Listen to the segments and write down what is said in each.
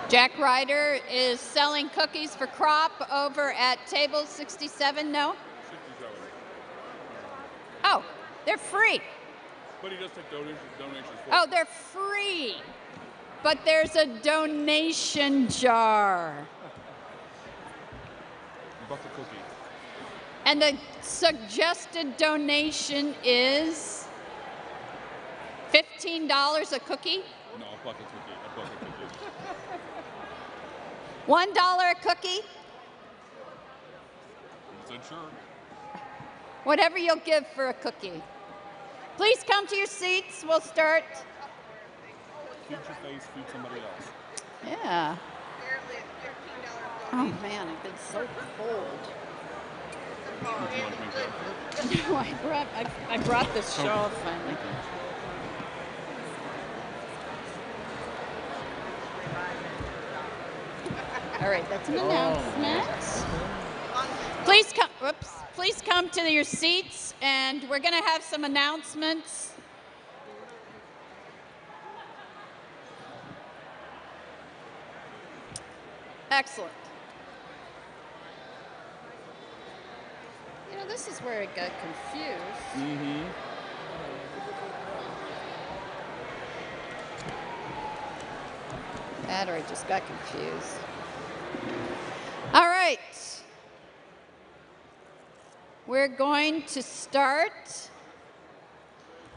Jack Ryder is selling cookies for crop over at table 67, no? 67. Oh, they're free. But he does take donations for Oh, they're free. But there's a donation jar. bucket cookie. And the suggested donation is $15 a cookie? No, a bucket cookie. A bucket cookie. $1 a cookie? He said sure. Whatever you'll give for a cookie. Please come to your seats. We'll start. Feed your face, feed somebody else. Yeah. Oh man, I've been so cold. Would you like me to? No, I brought this shawl finally. All right, that's an announcement. Please come. Whoops. Please come to your seats, and we're going to have some announcements. Excellent. You know, this is where it got confused. Mm-hmm. Battery just got confused. All right. We're going to start.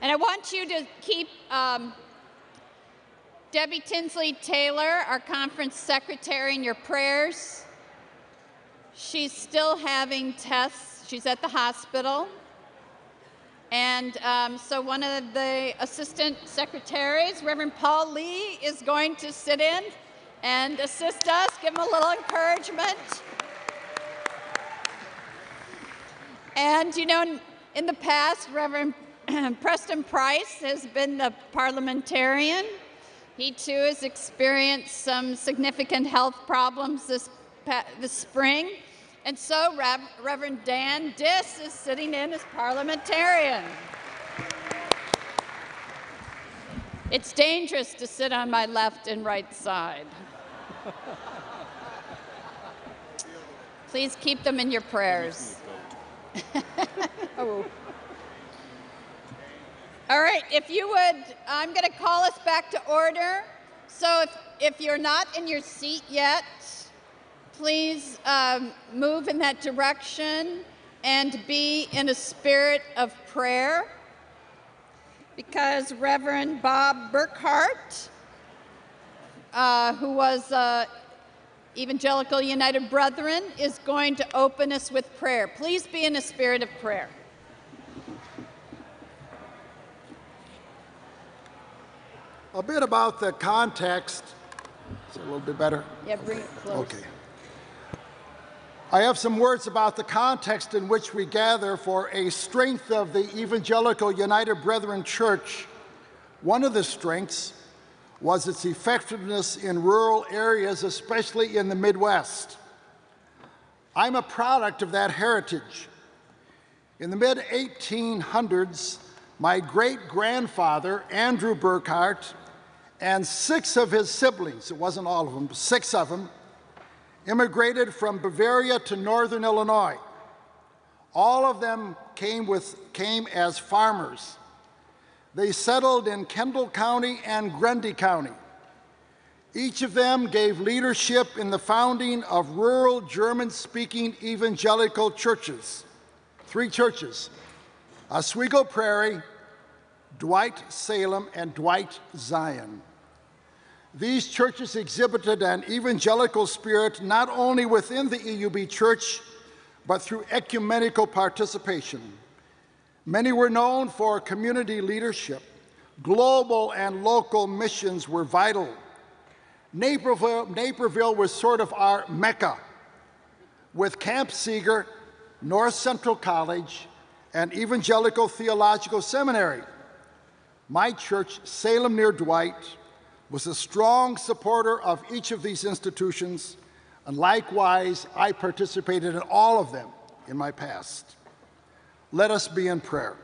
And I want you to keep Debbie Tinsley Taylor, our conference secretary, in your prayers. She's still having tests. She's at the hospital. And so one of the assistant secretaries, Reverend Paul Lee, is going to sit in and assist us, give him a little encouragement. And you know, in the past, Reverend Preston Price has been the parliamentarian. He too has experienced some significant health problems this spring. And so Reverend Dan Diss is sitting in as parliamentarian. It's dangerous to sit on my left and right side. Please keep them in your prayers. Oh. All right, if you would, I'm going to call us back to order. So if you're not in your seat yet, please move in that direction and be in a spirit of prayer, because Reverend Bob Burkhart, who was Evangelical United Brethren, is going to open us with prayer. Please be in a spirit of prayer. A bit about the context. Is it a little bit better? Yeah, bring it close. Okay. I have some words about the context in which we gather for a strength of the Evangelical United Brethren Church. One of the strengths was its effectiveness in rural areas, especially in the Midwest. I'm a product of that heritage. In the mid-1800s, my great-grandfather, Andrew Burkhart, and 6 of his siblings, it wasn't all of them, but 6 of them, immigrated from Bavaria to northern Illinois. All of them came as farmers. They settled in Kendall County and Grundy County. Each of them gave leadership in the founding of rural German-speaking evangelical churches. 3 churches: Oswego Prairie, Dwight Salem, and Dwight Zion. These churches exhibited an evangelical spirit not only within the EUB Church, but through ecumenical participation. Many were known for community leadership. Global and local missions were vital. Naperville was sort of our Mecca, with Camp Seeger, North Central College, and Evangelical Theological Seminary. My church, Salem near Dwight, was a strong supporter of each of these institutions, and likewise, I participated in all of them in my past. Let us be in prayer.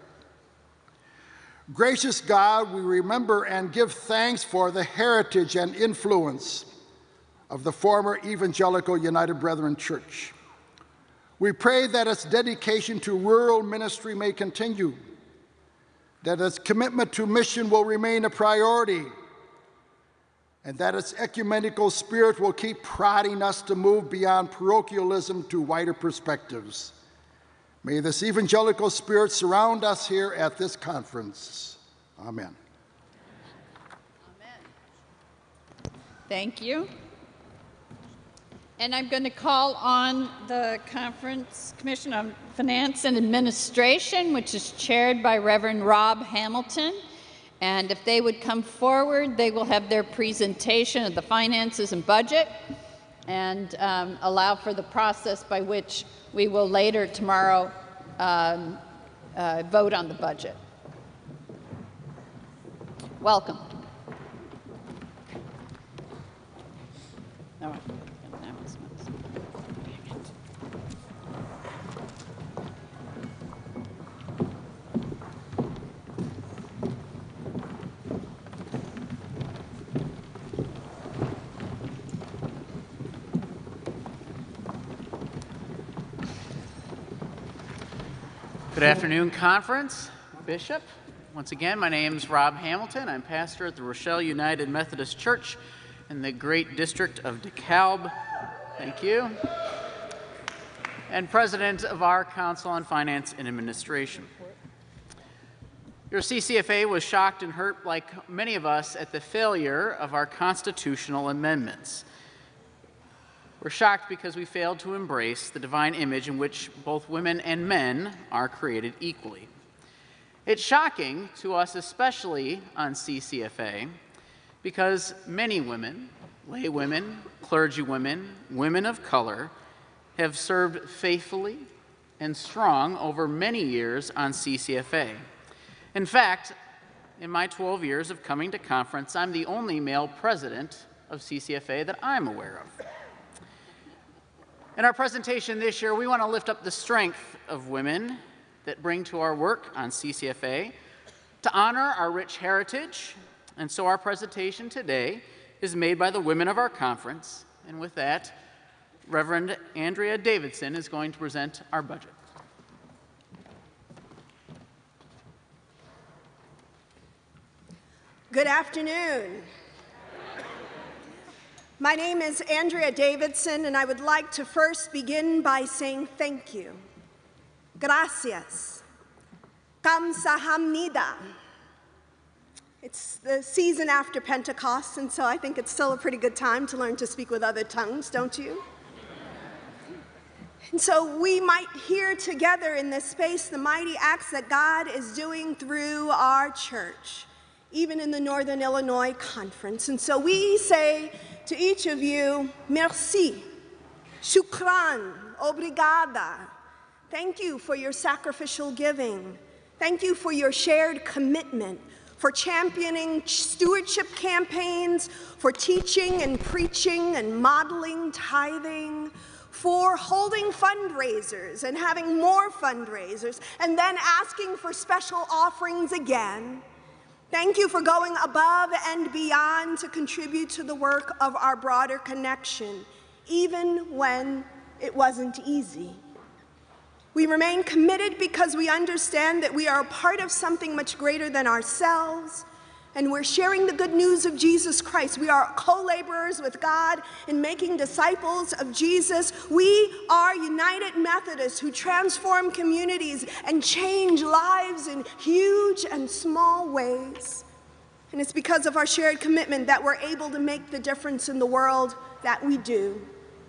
Gracious God, we remember and give thanks for the heritage and influence of the former Evangelical United Brethren Church. We pray that its dedication to rural ministry may continue, that its commitment to mission will remain a priority, and that its ecumenical spirit will keep prodding us to move beyond parochialism to wider perspectives. May this evangelical spirit surround us here at this conference. Amen. Amen. Thank you. And I'm going to call on the Conference Commission on Finance and Administration, which is chaired by Reverend Rob Hamilton. And if they would come forward, they will have their presentation of the finances and budget and allow for the process by which we will later tomorrow vote on the budget. Welcome. All right. Good afternoon, Conference, Bishop. Once again, my name is Rob Hamilton. I'm pastor at the Rochelle United Methodist Church in the great district of DeKalb. Thank you. And president of our Council on Finance and Administration. Your CCFA was shocked and hurt, like many of us, at the failure of our constitutional amendments. We're shocked because we failed to embrace the divine image in which both women and men are created equally. It's shocking to us, especially on CCFA, because many women, lay women, clergy women, women of color, have served faithfully and strong over many years on CCFA. In fact, in my 12 years of coming to conference, I'm the only male president of CCFA that I'm aware of. In our presentation this year, we want to lift up the strength of women that bring to our work on CCFA to honor our rich heritage. And so our presentation today is made by the women of our conference. And with that, Reverend Andrea Davidson is going to present our budget. Good afternoon. My name is Andrea Davidson, and I would like to first begin by saying thank you. Gracias. Kamsahamnida. It's the season after Pentecost, and so I think it's still a pretty good time to learn to speak with other tongues, don't you? And so we might hear together in this space the mighty acts that God is doing through our church, even in the Northern Illinois Conference. And so we say to each of you, merci, shukran, obrigada. Thank you for your sacrificial giving. Thank you for your shared commitment, for championing stewardship campaigns, for teaching and preaching and modeling tithing, for holding fundraisers and having more fundraisers, and then asking for special offerings again. Thank you for going above and beyond to contribute to the work of our broader connection, even when it wasn't easy. We remain committed because we understand that we are a part of something much greater than ourselves, and we're sharing the good news of Jesus Christ. We are co-laborers with God in making disciples of Jesus. We are United Methodists who transform communities and change lives in huge and small ways. And it's because of our shared commitment that we're able to make the difference in the world that we do.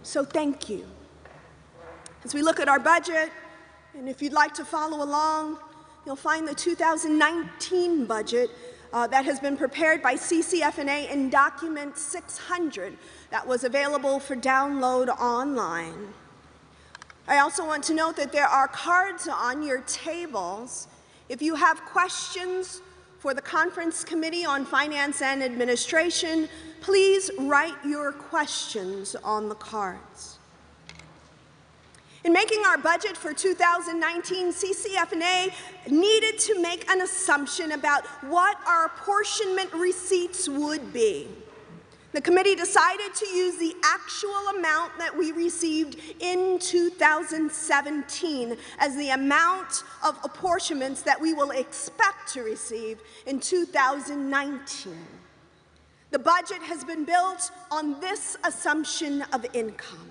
So thank you. As we look at our budget, and if you'd like to follow along, you'll find the 2019 budget that has been prepared by CCF&A in document 600 that was available for download online. I also want to note that there are cards on your tables. If you have questions for the Conference Committee on Finance and Administration, please write your questions on the cards. In making our budget for 2019, CCF&A needed to make an assumption about what our apportionment receipts would be. The committee decided to use the actual amount that we received in 2017 as the amount of apportionments that we will expect to receive in 2019. The budget has been built on this assumption of income.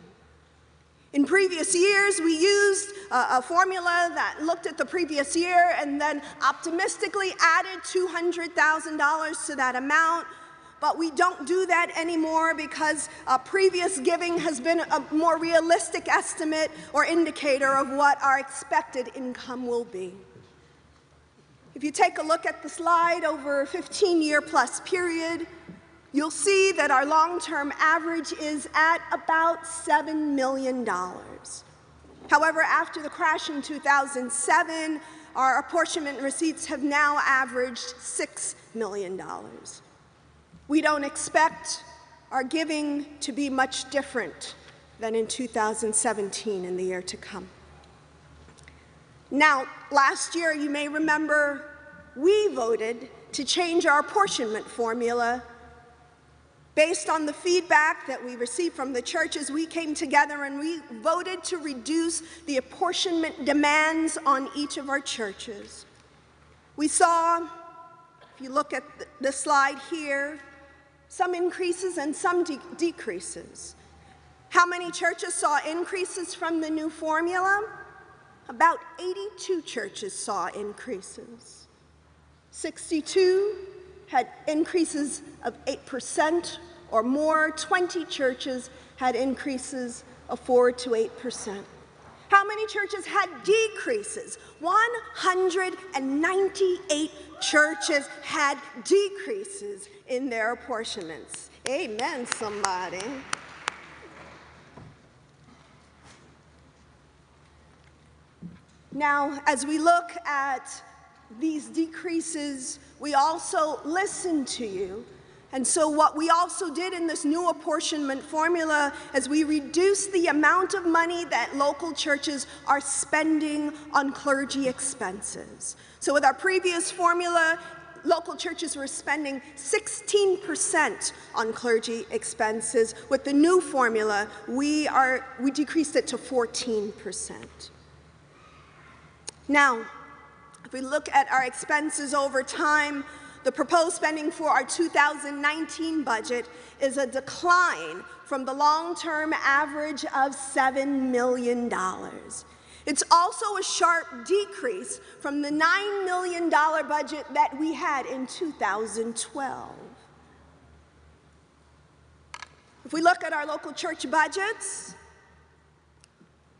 In previous years, we used a formula that looked at the previous year and then optimistically added $200,000 to that amount. But we don't do that anymore because previous giving has been a more realistic estimate or indicator of what our expected income will be. If you take a look at the slide over a 15-year plus period, you'll see that our long-term average is at about $7 million. However, after the crash in 2007, our apportionment receipts have now averaged $6 million. We don't expect our giving to be much different than in 2017 in the year to come. Now, last year, you may remember, we voted to change our apportionment formula based on the feedback that we received from the churches. We came together and we voted to reduce the apportionment demands on each of our churches. We saw, if you look at the slide here, some increases and some decreases. How many churches saw increases from the new formula? About 82 churches saw increases. 62 had increases of 8% or more. 20 churches had increases of 4 to 8%. How many churches had decreases? 198 churches had decreases in their apportionments. Amen, somebody. Now, as we look at these decreases, we also listen to you. And so what we also did in this new apportionment formula is we reduced the amount of money that local churches are spending on clergy expenses. So with our previous formula, local churches were spending 16% on clergy expenses. With the new formula, we decreased it to 14%. Now, if we look at our expenses over time, the proposed spending for our 2019 budget is a decline from the long-term average of $7 million. It's also a sharp decrease from the $9 million budget that we had in 2012. If we look at our local church budgets,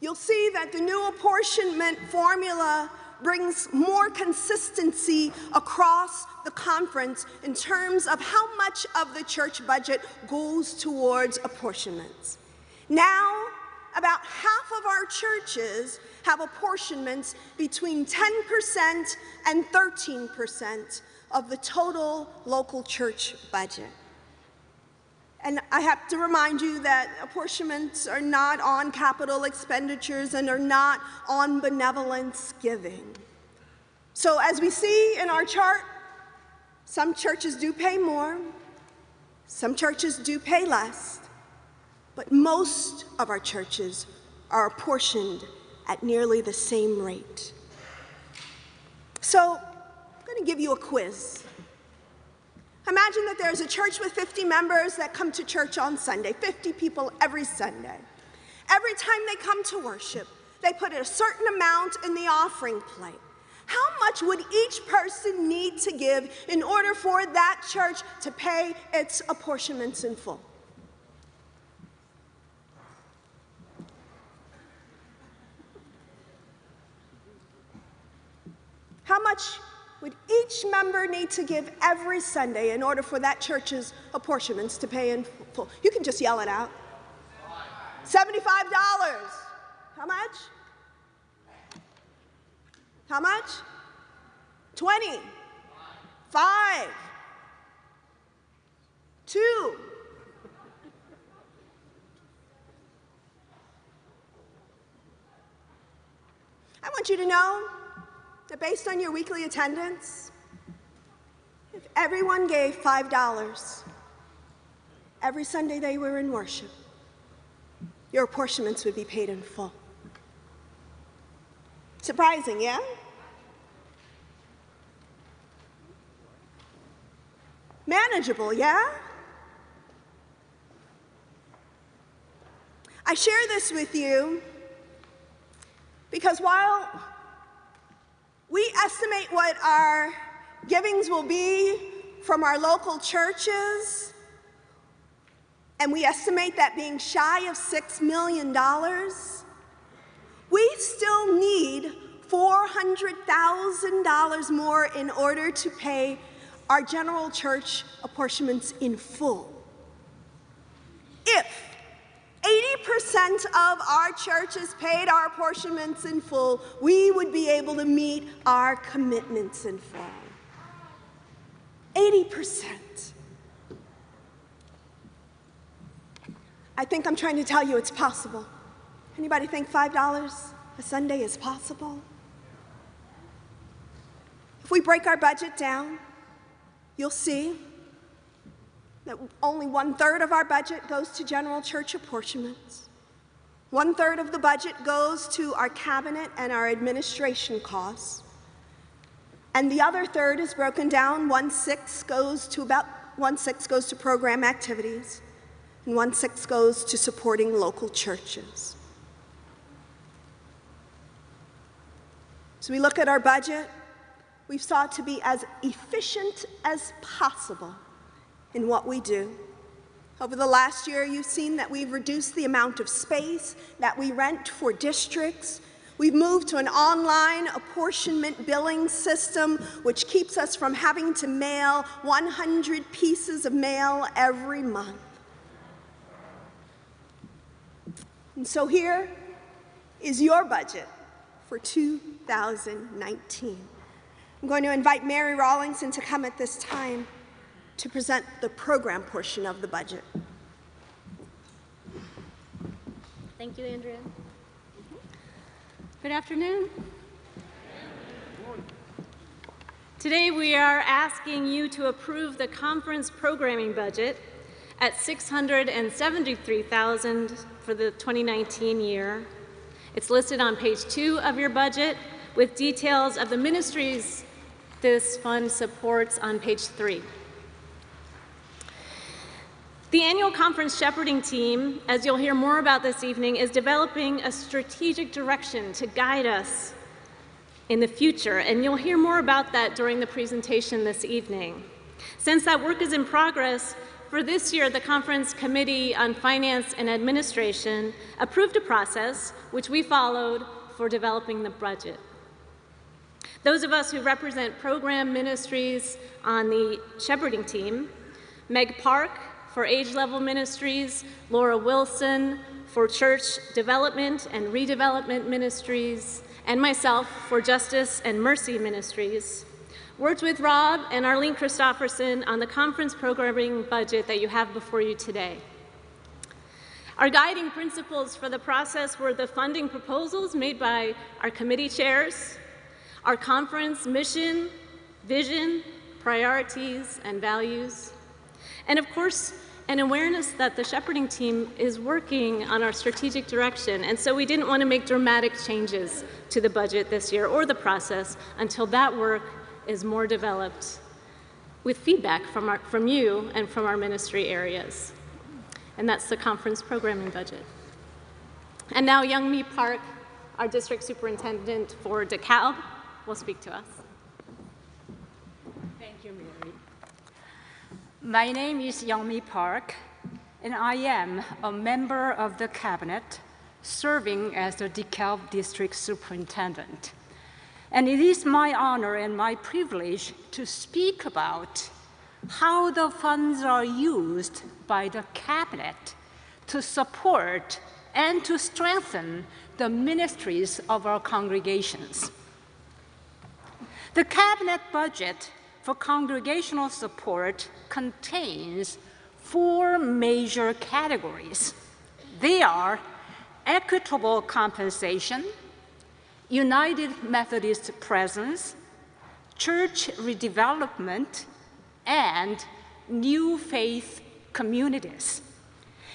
you'll see that the new apportionment formula brings more consistency across the conference in terms of how much of the church budget goes towards apportionments. Now, about half of our churches have apportionments between 10% and 13% of the total local church budget. And I have to remind you that apportionments are not on capital expenditures and are not on benevolence giving. So as we see in our chart, some churches do pay more, some churches do pay less, but most of our churches are apportioned at nearly the same rate. So I'm going to give you a quiz. Imagine that there's a church with 50 members that come to church on Sunday, 50 people every Sunday. Every time they come to worship, they put a certain amount in the offering plate. How much would each person need to give in order for that church to pay its apportionments in full? How much would each member need to give every Sunday in order for that church's apportionments to pay in full? You can just yell it out. $75. How much? How much? 20. 5. 2. I want you to know that based on your weekly attendance, if everyone gave $5, every Sunday they were in worship, your apportionments would be paid in full. Surprising, yeah? Manageable, yeah? I share this with you because while we estimate what our givings will be from our local churches, and we estimate that being shy of $6 million, we still need $400,000 more in order to pay our general church apportionments in full. If 80% of our churches paid our apportionments in full, we would be able to meet our commitments in full. 80%. I think I'm trying to tell you it's possible. Anybody think $5 a Sunday is possible? If we break our budget down, you'll see that only 1/3 of our budget goes to general church apportionments. 1/3 of the budget goes to our cabinet and our administration costs. And the other third is broken down. 1/6 goes to program activities, and 1/6 goes to supporting local churches. So we look at our budget. We've sought to be as efficient as possible in what we do. Over the last year, you've seen that we've reduced the amount of space that we rent for districts. We've moved to an online apportionment billing system, which keeps us from having to mail 100 pieces of mail every month. And so here is your budget for 2019. I'm going to invite Mary Rawlingson to come at this time to present the program portion of the budget. Thank you, Andrea. Good afternoon. Today we are asking you to approve the conference programming budget at $673,000 for the 2019 year. It's listed on page 2 of your budget with details of the ministries this fund supports on page 3. The annual conference shepherding team, as you'll hear more about this evening, is developing a strategic direction to guide us in the future, and you'll hear more about that during the presentation this evening. Since that work is in progress, for this year, the Conference Committee on Finance and Administration approved a process which we followed for developing the budget. Those of us who represent program ministries on the shepherding team, Meg Park for Age Level Ministries, Laura Wilson for Church Development and Redevelopment Ministries, and myself for Justice and Mercy Ministries, worked with Rob and Arlene Christofferson on the conference programming budget that you have before you today. Our guiding principles for the process were the funding proposals made by our committee chairs, our conference mission, vision, priorities, and values, and of course, an awareness that the shepherding team is working on our strategic direction, and so we didn't want to make dramatic changes to the budget this year or the process until that work is more developed with feedback from you and from our ministry areas. And that's the conference programming budget. And now Youngmi Park, our district superintendent for DeKalb, will speak to us. Thank you, Mary. My name is Youngmi Park, and I am a member of the cabinet serving as the DeKalb district superintendent. And it is my honor and my privilege to speak about how the funds are used by the cabinet to support and to strengthen the ministries of our congregations. The cabinet budget for congregational support contains 4 major categories. They are equitable compensation, United Methodist presence, church redevelopment, and new faith communities.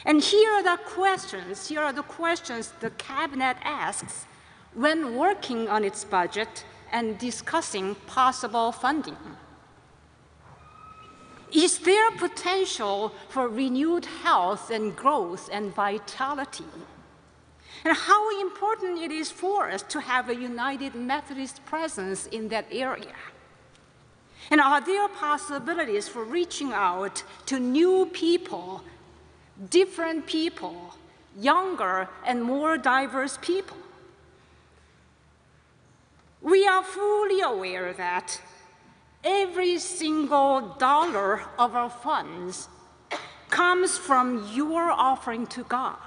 And here are the questions the cabinet asks when working on its budget and discussing possible funding. Is there potential for renewed health and growth and vitality? And how important it is for us to have a United Methodist presence in that area? And are there possibilities for reaching out to new people, different people, younger and more diverse people? We are fully aware that every single dollar of our funds comes from your offering to God.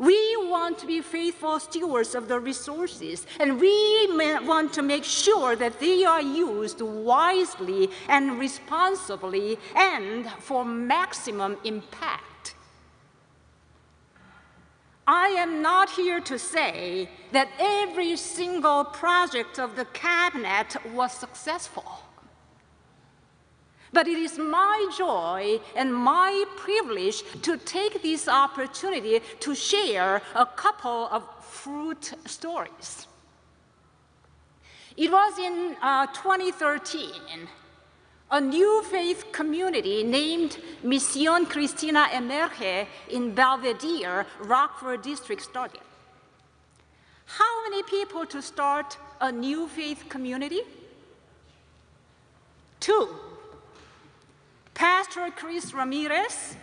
We want to be faithful stewards of the resources, and we want to make sure that they are used wisely and responsibly and for maximum impact. I am not here to say that every single project of the cabinet was successful. But it is my joy and my privilege to take this opportunity to share a couple of fruit stories. It was in 2013, a new faith community named Misión Cristina Emerge in Belvedere, Rockford District started. How many people to start a new faith community? 2. Pastor Chris Ramirez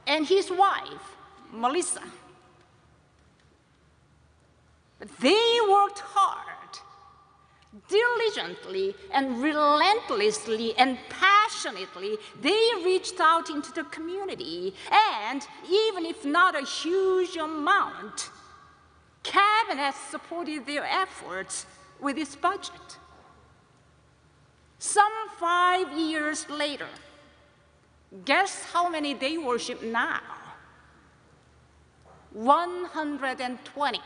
and his wife, Melissa. They worked hard, diligently and relentlessly and passionately. They reached out into the community, and even if not a huge amount, cabinet supported their efforts with its budget. Some 5 years later, guess how many they worship now? 120.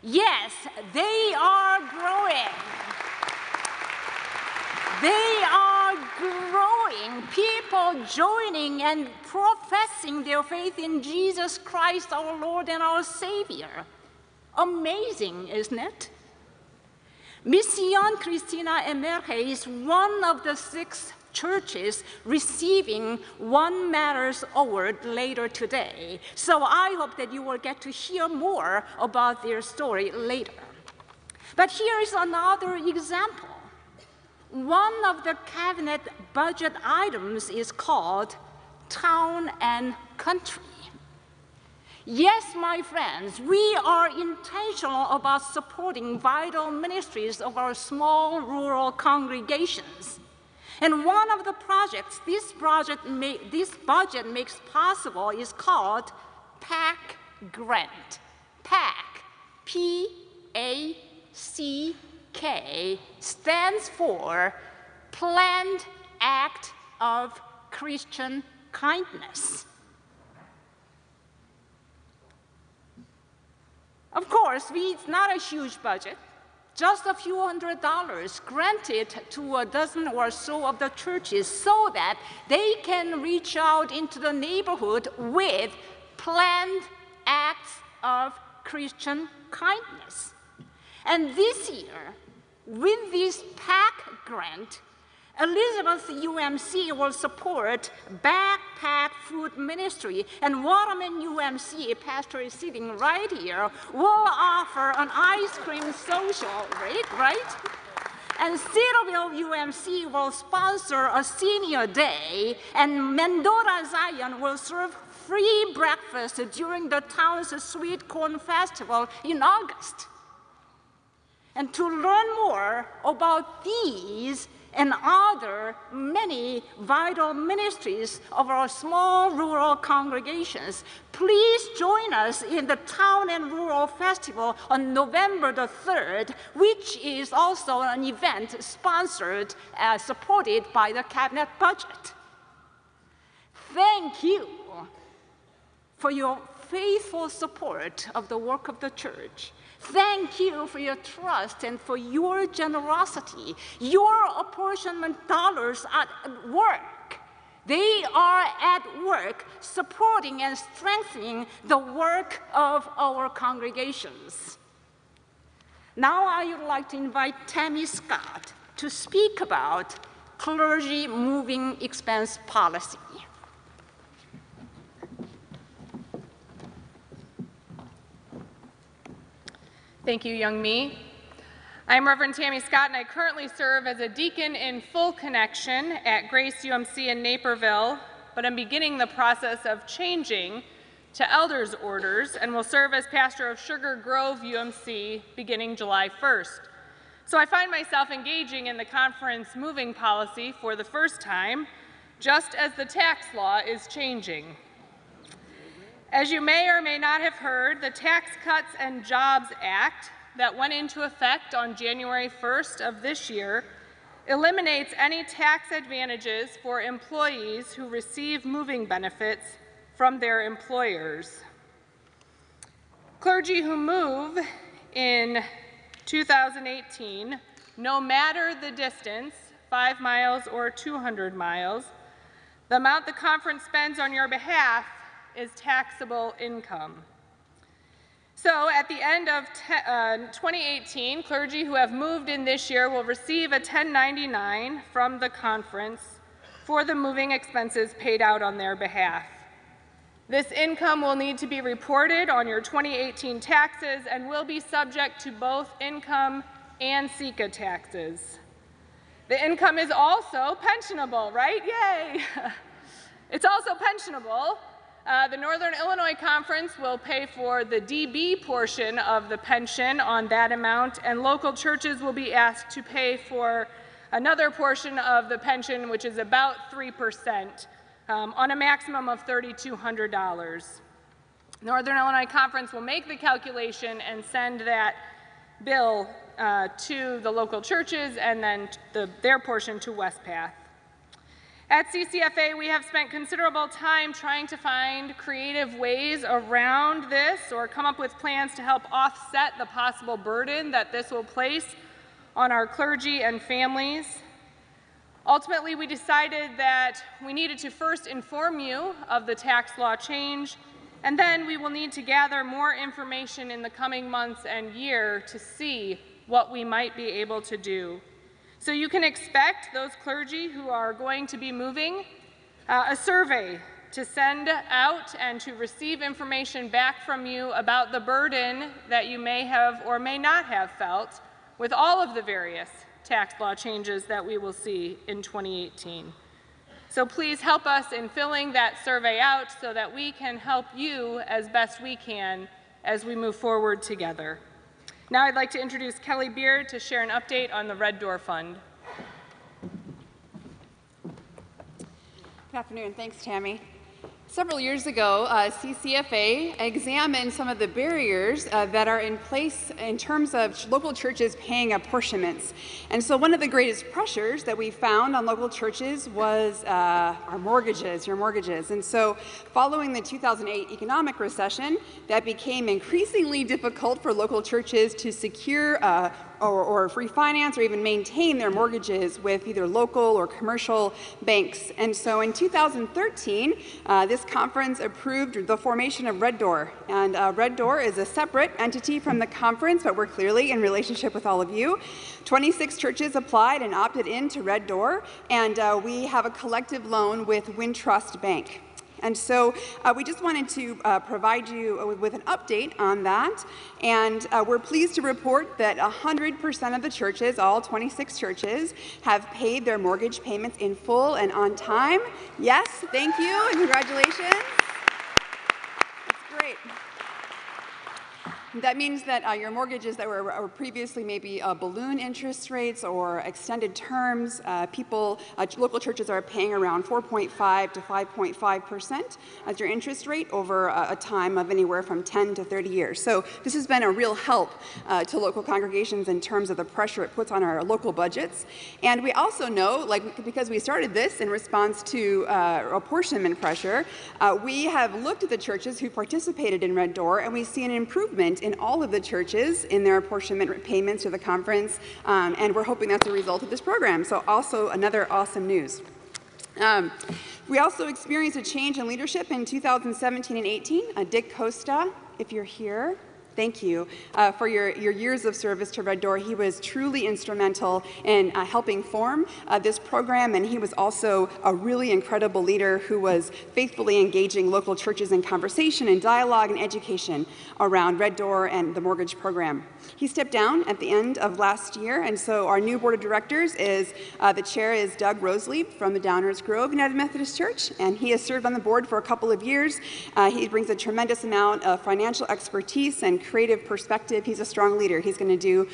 Yes, they are growing. They are growing. People joining and professing their faith in Jesus Christ, our Lord and our Savior. Amazing, isn't it? Misión Cristina Emerge is one of the 6 churches receiving One Matters Award later today. So I hope that you will get to hear more about their story later. But here is another example. One of the cabinet budget items is called Town and Country. Yes, my friends, we are intentional about supporting vital ministries of our small rural congregations. And one of the projects this budget makes possible is called PAC Grant. PAC, P-A-C-K, stands for Planned Act of Christian Kindness. Of course, it's not a huge budget. Just a few $100s granted to a dozen or so of the churches so that they can reach out into the neighborhood with planned acts of Christian kindness. And this year, with this PAC grant, Elizabeth UMC will support backpack food ministry, and Waterman UMC, pastor is sitting right here, will offer an ice cream social, right? And Cedarville UMC will sponsor a senior day, and Mendota Zion will serve free breakfast during the town's Sweet Corn Festival in August. And to learn more about these and other many vital ministries of our small rural congregations, please join us in the Town and Rural Festival on November the 3rd, which is also an event sponsored, supported by the cabinet budget. Thank you for your faithful support of the work of the church. Thank you for your trust and for your generosity. Your apportionment dollars at work. They are at work supporting and strengthening the work of our congregations. Now I would like to invite Tammy Scott to speak about clergy moving expense policy. Thank you, Young Me. I'm Reverend Tammy Scott, and I currently serve as a deacon in full connection at Grace UMC in Naperville, but I'm beginning the process of changing to elders' orders and will serve as pastor of Sugar Grove UMC beginning July 1st. So I find myself engaging in the conference moving policy for the first time, just as the tax law is changing. As you may or may not have heard, the Tax Cuts and Jobs Act that went into effect on January 1st of this year eliminates any tax advantages for employees who receive moving benefits from their employers. Clergy who move in 2018, no matter the distance, 5 miles or 200 miles, the amount the conference spends on your behalf is taxable income. So at the end of 2018, clergy who have moved in this year will receive a 1099 from the conference for the moving expenses paid out on their behalf. This income will need to be reported on your 2018 taxes and will be subject to both income and SECA taxes. The income is also pensionable, right? Yay! It's also pensionable. The Northern Illinois Conference will pay for the DB portion of the pension on that amount, and local churches will be asked to pay for another portion of the pension, which is about 3%, on a maximum of $3,200. Northern Illinois Conference will make the calculation and send that bill to the local churches and then their portion to Westpath. At CCFA, we have spent considerable time trying to find creative ways around this or come up with plans to help offset the possible burden that this will place on our clergy and families. Ultimately, we decided that we needed to first inform you of the tax law change, and then we will need to gather more information in the coming months and year to see what we might be able to do. So you can expect those clergy who are going to be moving a survey to send out and to receive information back from you about the burden that you may have or may not have felt with all of the various tax law changes that we will see in 2018. So please help us in filling that survey out so that we can help you as best we can as we move forward together. Now I'd like to introduce Kelly Beard to share an update on the Red Door Fund. Good afternoon. Thanks, Tammy. Several years ago, CCFA examined some of the barriers that are in place in terms of local churches paying apportionments. And so one of the greatest pressures that we found on local churches was your mortgages. And so following the 2008 economic recession, that became increasingly difficult for local churches to secure or refinance or even maintain their mortgages with either local or commercial banks. And so in 2013, this conference approved the formation of Red Door. And Red Door is a separate entity from the conference, but we're clearly in relationship with all of you. 26 churches applied and opted into Red Door, and we have a collective loan with Wintrust Bank. And so we just wanted to provide you with an update on that. And we're pleased to report that 100% of the churches, all 26 churches, have paid their mortgage payments in full and on time. Yes, thank you and congratulations. That's great. That means that your mortgages that were previously maybe balloon interest rates or extended terms, local churches are paying around 4.5 to 5.5% as your interest rate over a time of anywhere from 10 to 30 years. So this has been a real help to local congregations in terms of the pressure it puts on our local budgets. And we also know, because we started this in response to apportionment pressure, we have looked at the churches who participated in Red Door, and we see an improvement in all of the churches in their apportionment payments to the conference, and we're hoping that's a result of this program. So also another awesome news. We also experienced a change in leadership in 2017 and 18. Dick Costa, if you're here, thank you for your years of service to Red Door. He was truly instrumental in helping form this program, and he was also a really incredible leader who was faithfully engaging local churches in conversation and dialogue and education around Red Door and the mortgage program. He stepped down at the end of last year, and so our new board of directors is, the chair is Doug Roseleap from the Downers Grove United Methodist Church, and he has served on the board for a couple of years. He brings a tremendous amount of financial expertise and creative perspective. He's a strong leader. He's going to do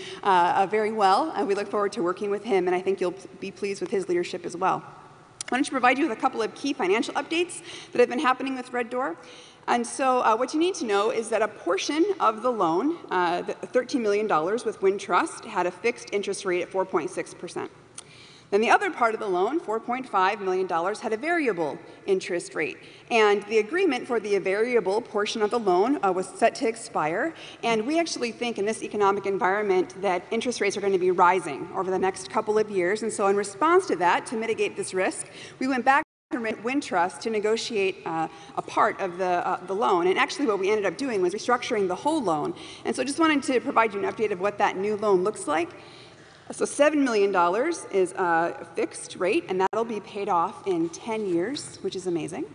very well. We look forward to working with him, and I think you'll be pleased with his leadership as well. I wanted to provide you with a couple of key financial updates that have been happening with Red Door. And so what you need to know is that a portion of the loan, $13 million with Wintrust, had a fixed interest rate at 4.6%. Then the other part of the loan, $4.5 million, had a variable interest rate. And the agreement for the variable portion of the loan was set to expire. And we actually think in this economic environment that interest rates are going to be rising over the next couple of years. And so in response to that, to mitigate this risk, we went back to Wintrust to negotiate a part of the loan. And actually what we ended up doing was restructuring the whole loan. And so just wanted to provide you an update of what that new loan looks like. So $7 million is a fixed rate, and that'll be paid off in 10 years, which is amazing.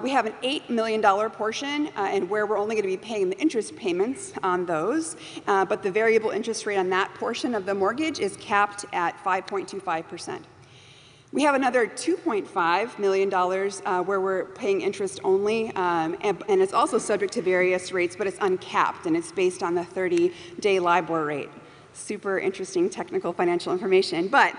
We have an $8 million portion, and where we're only going to be paying the interest payments on those, but the variable interest rate on that portion of the mortgage is capped at 5.25%. We have another $2.5 million where we're paying interest only, and it's also subject to various rates, but it's uncapped, and it's based on the 30-day LIBOR rate. Super interesting technical financial information. But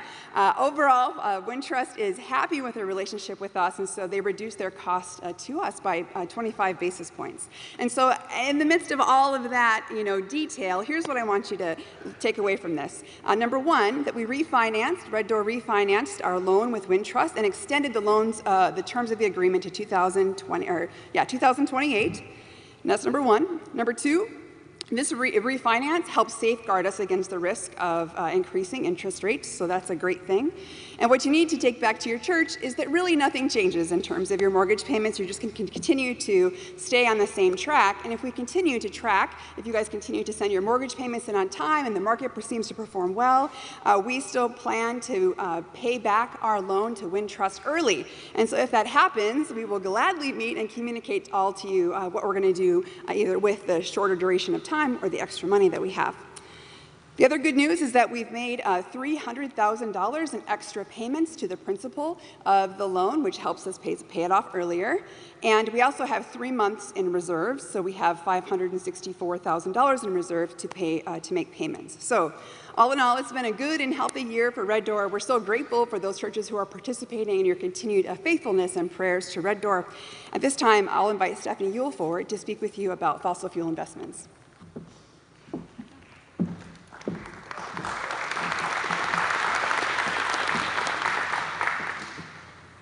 overall, Wintrust is happy with their relationship with us, and so they reduced their cost to us by 25 basis points. And so in the midst of all of that detail, here's what I want you to take away from this. Number one, that we refinanced, Red Door refinanced our loan with Wintrust and extended the terms of the agreement to 2028. And that's number one. Number two, this refinance helps safeguard us against the risk of increasing interest rates, so that's a great thing. And what you need to take back to your church is that really nothing changes in terms of your mortgage payments. You're just going to continue to stay on the same track. And if we continue to track, if you guys continue to send your mortgage payments in on time and the market seems to perform well, we still plan to pay back our loan to Wintrust early. And so if that happens, we will gladly meet and communicate all to you what we're going to do either with the shorter duration of time or the extra money that we have. The other good news is that we've made $300,000 in extra payments to the principal of the loan, which helps us pay it off earlier. And we also have 3 months in reserves, so we have $564,000 in reserve to make payments. So all in all, it's been a good and healthy year for Red Door. We're so grateful for those churches who are participating in your continued faithfulness and prayers to Red Door. At this time, I'll invite Stephanie Ewell forward to speak with you about fossil fuel investments.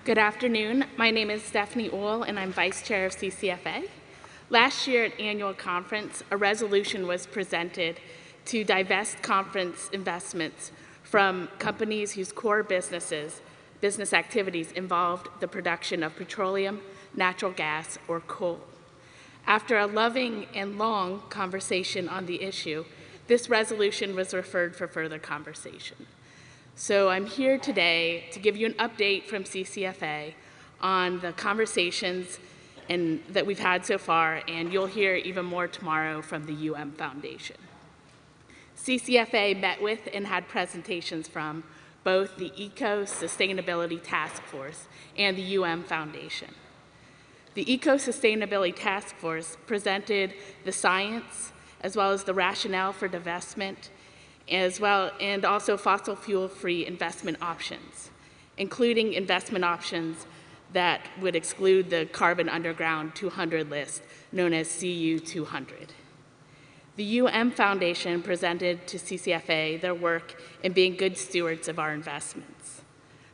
Good afternoon. My name is Stephanie Ewell, and I'm Vice Chair of CCFA. Last year at annual conference, a resolution was presented to divest conference investments from companies whose core business activities involved the production of petroleum, natural gas, or coal. After a loving and long conversation on the issue, this resolution was referred for further conversation. So I'm here today to give you an update from CCFA on the conversations that we've had so far, and you'll hear even more tomorrow from the UM Foundation. CCFA met with and had presentations from both the Eco Sustainability Task Force and the UM Foundation. The Eco Sustainability Task Force presented the science as well as the rationale for divestment, and also fossil fuel-free investment options, including investment options that would exclude the Carbon Underground 200 list, known as CU 200. The UM Foundation presented to CCFA their work in being good stewards of our investments.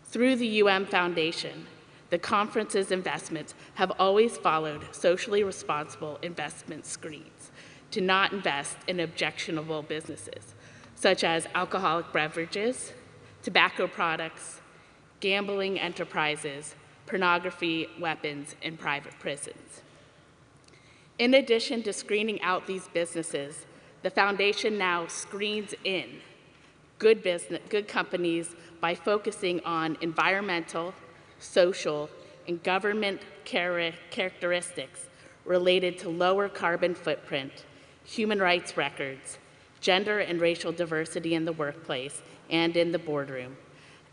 Through the UM Foundation, the conference's investments have always followed socially responsible investment screens to not invest in objectionable businesses, such as alcoholic beverages, tobacco products, gambling enterprises, pornography, weapons, and private prisons. In addition to screening out these businesses, the foundation now screens in good companies by focusing on environmental, social, and government characteristics related to lower carbon footprint, human rights records, gender and racial diversity in the workplace and in the boardroom,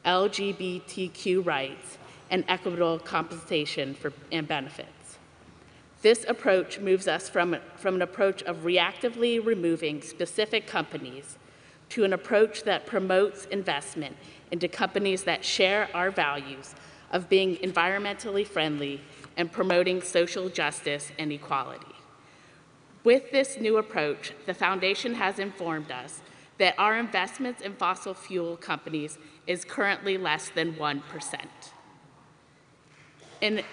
LGBTQ rights, and equitable compensation and benefits. This approach moves us from an approach of reactively removing specific companies to an approach that promotes investment into companies that share our values of being environmentally friendly and promoting social justice and equality. With this new approach, the foundation has informed us that our investments in fossil fuel companies is currently less than 1%. And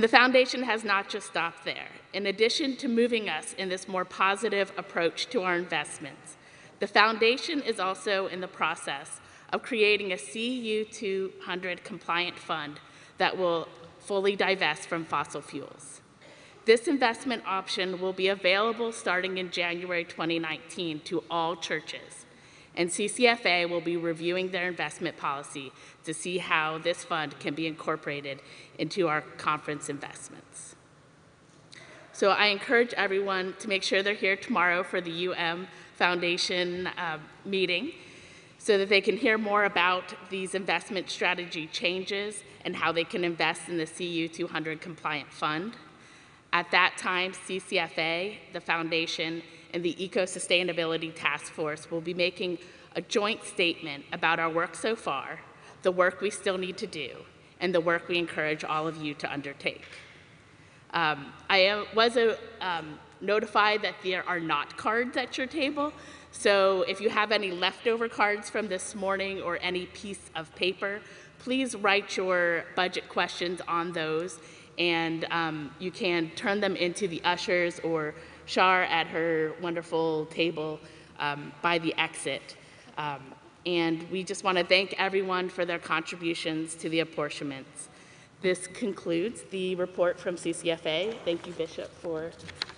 the foundation has not just stopped there. In addition to moving us in this more positive approach to our investments, the foundation is also in the process of creating a CU 200 compliant fund that will fully divest from fossil fuels. This investment option will be available starting in January 2019 to all churches, and CCFA will be reviewing their investment policy to see how this fund can be incorporated into our conference investments. So I encourage everyone to make sure they're here tomorrow for the UM Foundation meeting so that they can hear more about these investment strategy changes and how they can invest in the CU 200 compliant fund. At that time, CCFA, the foundation, and the Eco-Sustainability Task Force will be making a joint statement about our work so far, the work we still need to do, and the work we encourage all of you to undertake. I was notified that there are not cards at your table, so if you have any leftover cards from this morning or any piece of paper, please write your budget questions on those, and you can turn them into the ushers or Shar at her wonderful table by the exit. And we just want to thank everyone for their contributions to the apportionments. This concludes the report from CCFA. Thank you, Bishop, for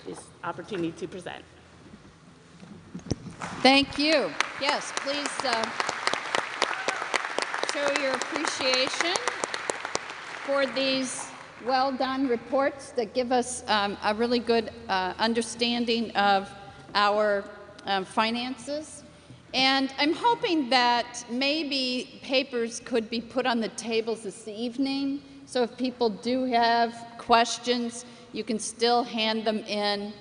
this opportunity to present. Thank you. Yes, please show your appreciation for these well-done reports that give us a really good understanding of our finances. And I'm hoping that maybe papers could be put on the tables this evening, so if people do have questions, you can still hand them in,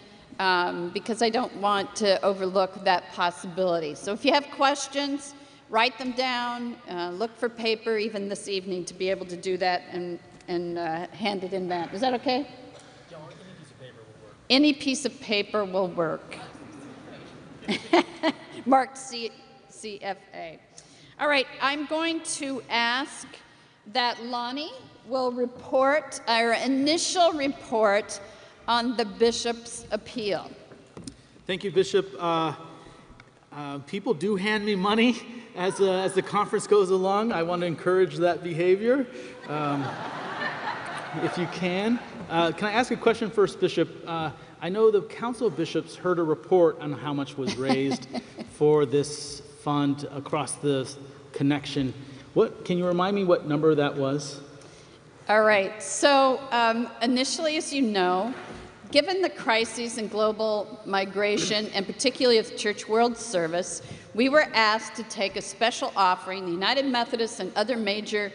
because I don't want to overlook that possibility. So if you have questions, write them down, look for paper even this evening to be able to do that and hand it in then. Is that okay? Any piece of paper will work. Marked CFA. All right, I'm going to ask that Lonnie will report our initial report on the bishop's appeal. Thank you, Bishop. People do hand me money as the conference goes along. I want to encourage that behavior. If you can. Can I ask a question first, Bishop? I know the Council of Bishops heard a report on how much was raised for this fund across the connection. Can you remind me what number that was? All right. So initially, as you know, given the crises in global migration, and particularly of Church World Service, we were asked to take a special offering, the United Methodist and other major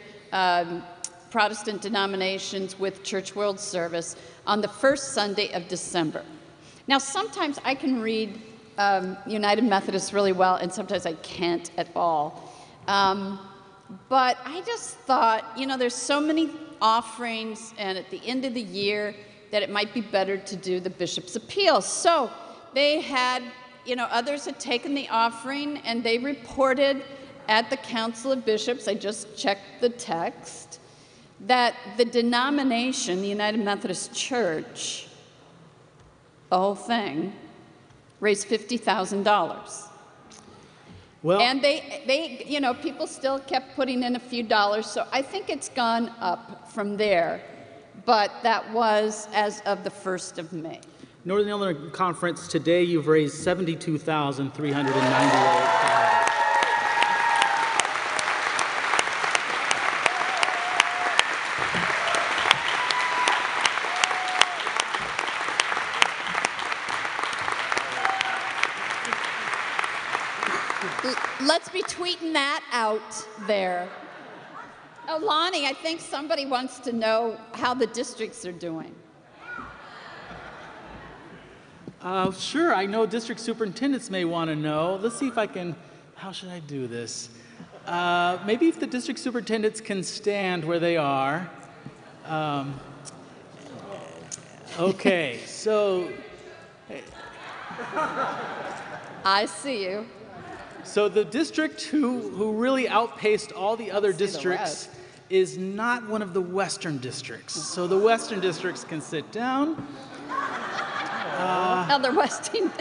Protestant denominations with Church World Service, on the first Sunday of December. Now, sometimes I can read United Methodist really well, and sometimes I can't at all. But I just thought, there's so many offerings, and at the end of the year, that it might be better to do the bishop's appeal. So they had, others had taken the offering, and they reported at the Council of Bishops, I just checked the text, that the denomination, the United Methodist Church, the whole thing, raised $50,000. Well, And they, you know, people still kept putting in a few dollars, so I think it's gone up from there. But that was as of the 1st of May. Northern Illinois Conference, today you've raised $72,398. Let's be tweeting that out there. Oh, Lonnie, I think somebody wants to know how the districts are doing. Sure, I know district superintendents may want to know. Let's see if I can, how should I do this? Maybe if the district superintendents can stand where they are. Okay, so. I see you. So the district who really outpaced all the other districts is not one of the western districts. So the western districts can sit down. Other western.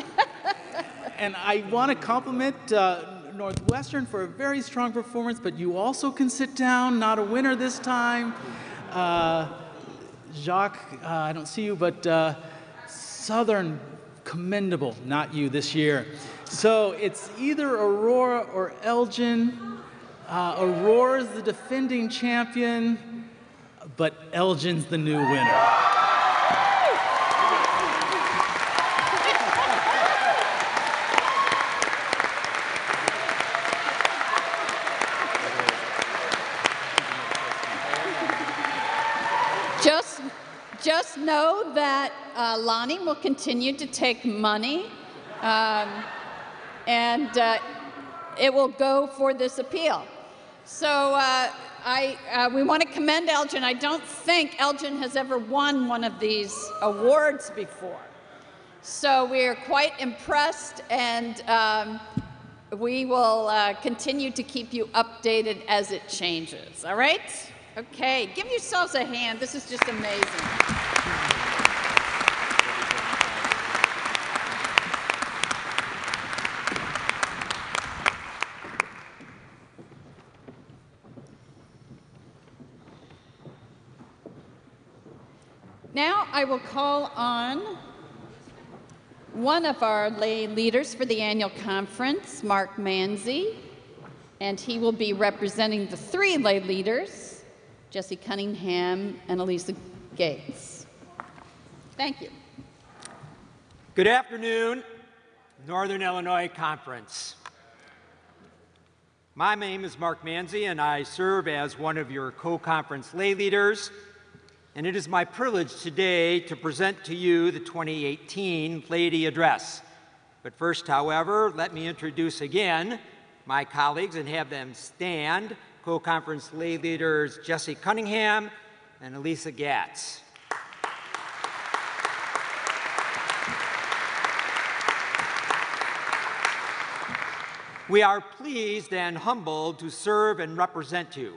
And I want to compliment Northwestern for a very strong performance, but you also can sit down, not a winner this time. Jacques, I don't see you, but Southern, commendable, not you this year. So it's either Aurora or Elgin. Aurora's the defending champion, but Elgin's the new winner. Just know that Lonnie will continue to take money, and it will go for this appeal. So we want to commend Elgin. I don't think Elgin has ever won one of these awards before. So we are quite impressed, and we will continue to keep you updated as it changes. All right? Okay, give yourselves a hand. This is just amazing. Now I will call on one of our lay leaders for the annual conference, Mark Manzi, and he will be representing the 3 lay leaders, Jesse Cunningham and Elisa Gates. Thank you. Good afternoon, Northern Illinois Conference. My name is Mark Manzi, and I serve as one of your co-conference lay leaders. And it is my privilege today to present to you the 2018 Laity Address. But first, however, let me introduce again my colleagues and have them stand. Co-conference lay leaders Jesse Cunningham and Elisa Gatz. We are pleased and humbled to serve and represent you.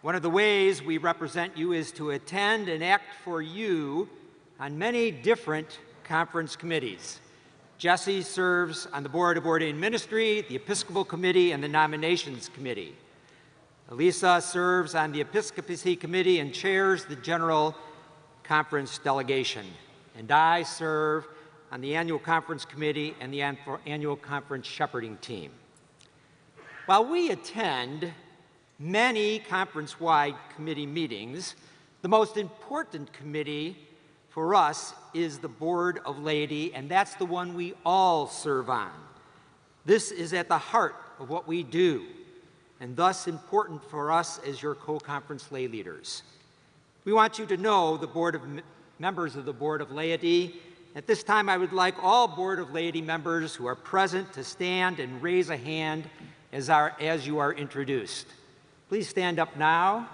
One of the ways we represent you is to attend and act for you on many different conference committees. Jesse serves on the Board of Ordained Ministry, the Episcopal Committee, and the Nominations Committee. Elisa serves on the Episcopacy Committee and chairs the General Conference delegation. And I serve on the Annual Conference Committee and the Annual Conference Shepherding Team. While we attend many conference-wide committee meetings, the most important committee for us is the Board of Laity, and that's the one we all serve on. This is at the heart of what we do, and thus important for us as your co-conference lay leaders. We want you to know the members of the Board of Laity. At this time, I would like all Board of Laity members who are present to stand and raise a hand as you are introduced. Please stand up now.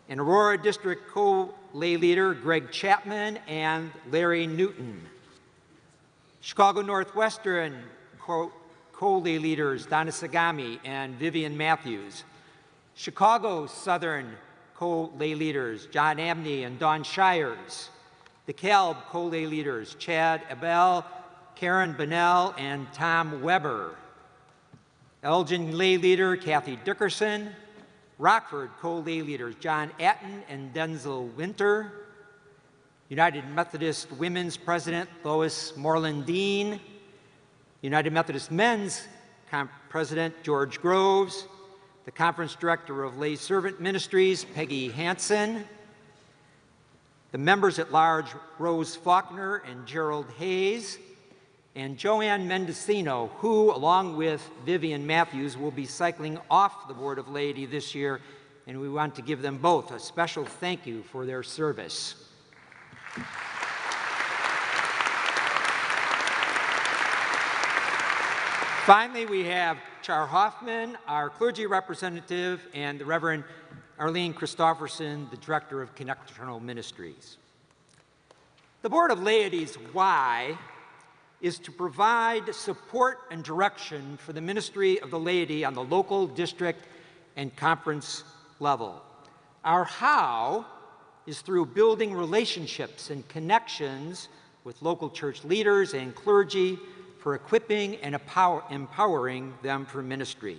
And Aurora District Co-Lay Leader Greg Chapman and Larry Newton. Chicago Northwestern Co-Lay Leaders Donna Sagami and Vivian Matthews. Chicago Southern Co-Lay Leaders John Abney and Dawn Shires. DeKalb Co-Lay Leaders Chad Abel, Karen Bonnell, and Tom Weber. Elgin lay leader Kathy Dickerson, Rockford co-lay leaders John Atten and Denzel Winter, United Methodist Women's President Lois Moreland Dean, United Methodist Men's President George Groves, the Conference Director of Lay Servant Ministries Peggy Hansen, the members at large Rose Faulkner and Gerald Hayes, and Joanne Mendocino, who, along with Vivian Matthews, will be cycling off the Board of Laity this year, and we want to give them both a special thank you for their service. Finally, we have Char Hoffman, our clergy representative, and the Reverend Arlene Christofferson, the Director of Connectional Ministries. The Board of Laity's why is to provide support and direction for the ministry of the laity on the local, district, and conference level. Our how is through building relationships and connections with local church leaders and clergy for equipping and empowering them for ministry.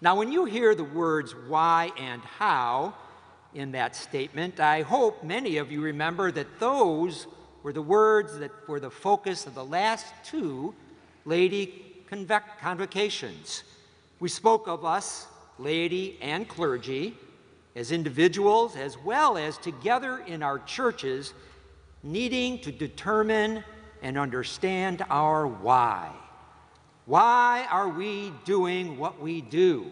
Now, when you hear the words why and how in that statement, I hope many of you remember that those were the words that were the focus of the last two laity convocations. We spoke of us, laity and clergy, as individuals as well as together in our churches, needing to determine and understand our why. Why are we doing what we do?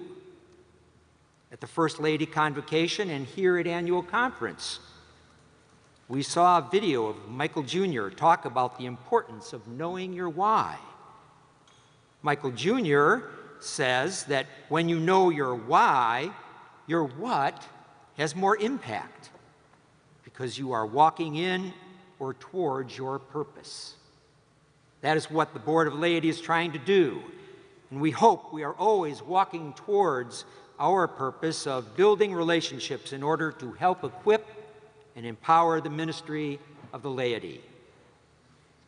At the First Laity Convocation and here at Annual Conference, we saw a video of Michael Jr. talk about the importance of knowing your why. Michael Jr. says that when you know your why, your what has more impact because you are walking in or towards your purpose. That is what the Board of Laity is trying to do, and we hope we are always walking towards our purpose of building relationships in order to help equip and empower the ministry of the laity.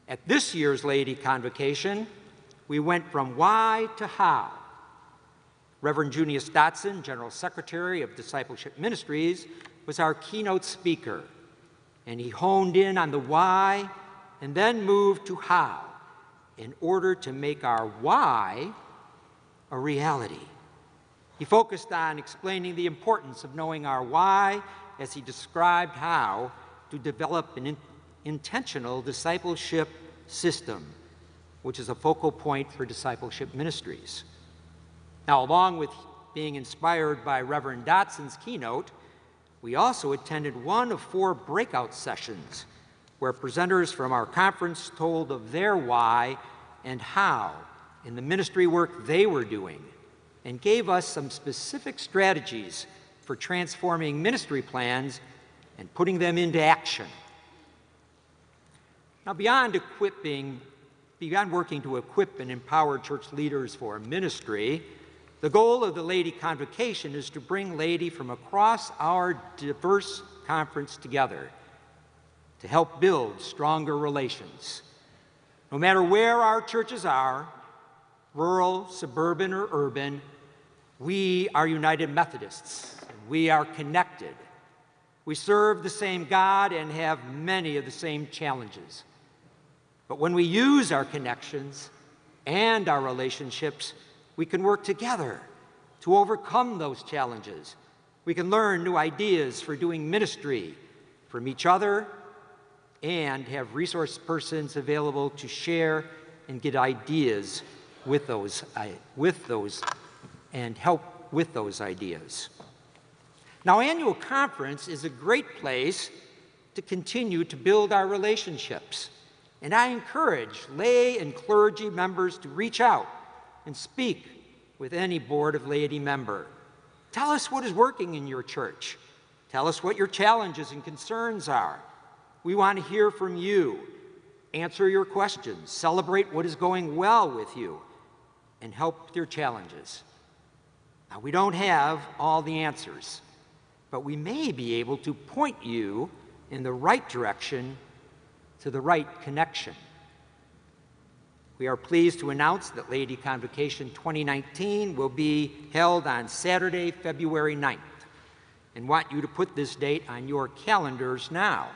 At this year's Laity Convocation, we went from why to how. Reverend Junius Dotson, General Secretary of Discipleship Ministries, was our keynote speaker, and he honed in on the why and then moved to how in order to make our why a reality. He focused on explaining the importance of knowing our why as he described how to develop an intentional discipleship system, which is a focal point for discipleship ministries. Now, along with being inspired by Reverend Dotson's keynote, we also attended one of 4 breakout sessions where presenters from our conference told of their why and how in the ministry work they were doing and gave us some specific strategies for transforming ministry plans and putting them into action. Now, beyond working to equip and empower church leaders for ministry, the goal of the Laity Convocation is to bring laity from across our diverse conference together to help build stronger relations. No matter where our churches are, rural, suburban, or urban, we are United Methodists. We are connected. We serve the same God and have many of the same challenges. But when we use our connections and our relationships, we can work together to overcome those challenges. We can learn new ideas for doing ministry from each other and have resource persons available to share and get ideas with those and help with those ideas. Now, Annual Conference is a great place to continue to build our relationships, and I encourage lay and clergy members to reach out and speak with any Board of Laity member. Tell us what is working in your church. Tell us what your challenges and concerns are. We want to hear from you. Answer your questions. Celebrate what is going well with you and help with your challenges. Now, we don't have all the answers, but we may be able to point you in the right direction to the right connection. we are pleased to announce that Laity Convocation 2019 will be held on Saturday, February 9th, and want you to put this date on your calendars now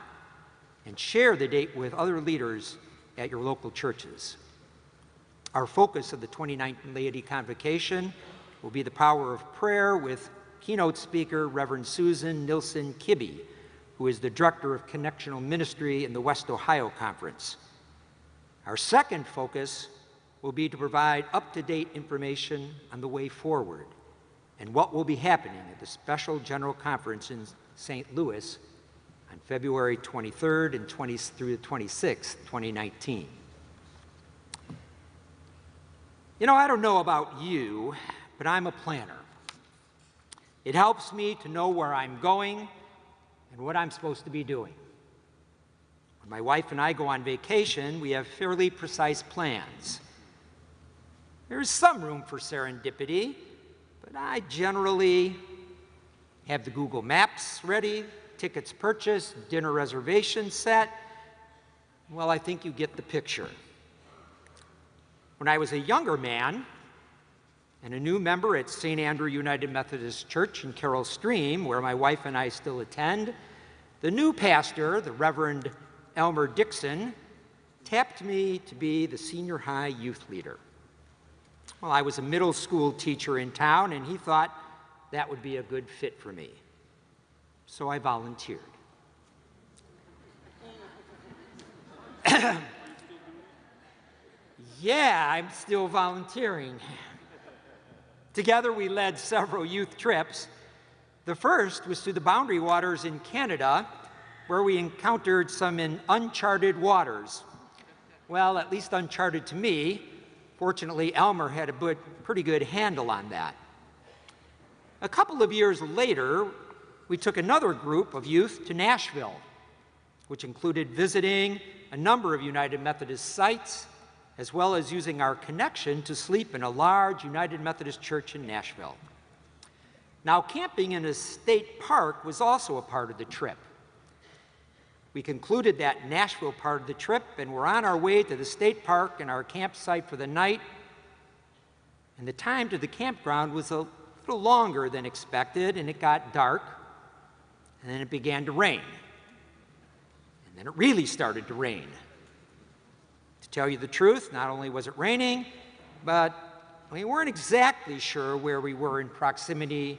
and share the date with other leaders at your local churches. Our focus of the 2019 Laity Convocation will be the power of prayer with keynote speaker Reverend Susan Nilsson Kibbe, who is the Director of Connectional Ministry in the West Ohio Conference. Our second focus will be to provide up-to-date information on the way forward and what will be happening at the Special General Conference in St. Louis on February 23rd and through the 26th, 2019. You know, I don't know about you, but I'm a planner. It helps me to know where I'm going and what I'm supposed to be doing. When my wife and I go on vacation, we have fairly precise plans. There's some room for serendipity, but I generally have the Google Maps ready, tickets purchased, dinner reservations set. Well, I think you get the picture. When I was a younger man and a new member at St. Andrew United Methodist Church in Carroll Stream, where my wife and I still attend, the new pastor, the Reverend Elmer Dixon, tapped me to be the senior high youth leader. Well, I was a middle school teacher in town, and he thought that would be a good fit for me. So I volunteered. Yeah, I'm still volunteering. Together, we led several youth trips. The first was to the Boundary Waters in Canada, where we encountered some uncharted waters. Well, at least uncharted to me. Fortunately, Elmer had a pretty good handle on that. A couple of years later, we took another group of youth to Nashville, which included visiting a number of United Methodist sites, as well as using our connection to sleep in a large United Methodist church in Nashville. Now, camping in a state park was also a part of the trip. We concluded that Nashville part of the trip and were on our way to the state park and our campsite for the night. And the time to the campground was a little longer than expected, and it got dark, and then it began to rain. And then it really started to rain. To tell you the truth, not only was it raining, but we weren't exactly sure where we were in proximity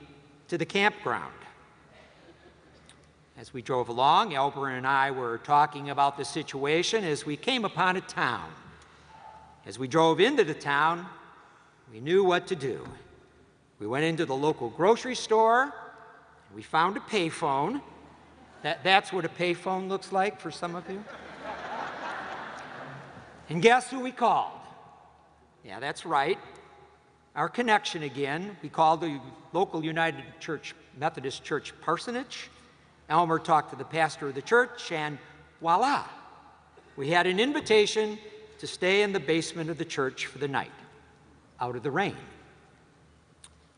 to the campground. As we drove along, Elmer and I were talking about the situation as we came upon a town. As we drove into the town, we knew what to do. We went into the local grocery store, and we found a payphone. That's what a payphone looks like for some of you. And guess who we called? Yeah, that's right. Our connection again. We called the local United Methodist Church parsonage. Elmer talked to the pastor of the church, and voila, we had an invitation to stay in the basement of the church for the night, out of the rain.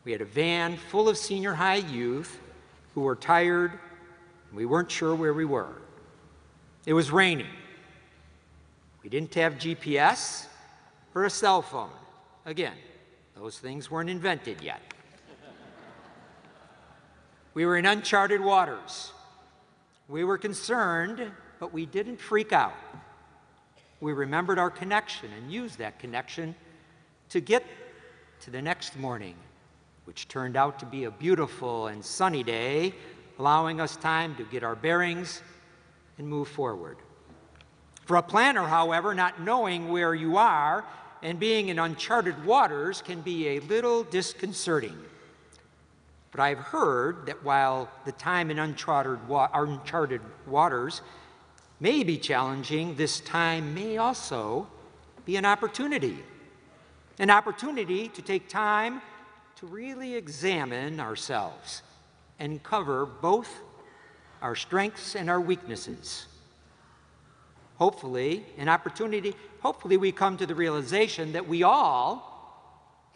We had a van full of senior high youth who were tired, and we weren't sure where we were. It was raining. We didn't have GPS or a cell phone. Again, those things weren't invented yet. We were in uncharted waters. We were concerned, but we didn't freak out. We remembered our connection and used that connection to get to the next morning, which turned out to be a beautiful and sunny day, allowing us time to get our bearings and move forward. For a planner, however, not knowing where you are and being in uncharted waters can be a little disconcerting. But I've heard that while the time in uncharted waters may be challenging, this time may also be an opportunity to take time to really examine ourselves and cover both our strengths and our weaknesses. Hopefully we come to the realization that we all,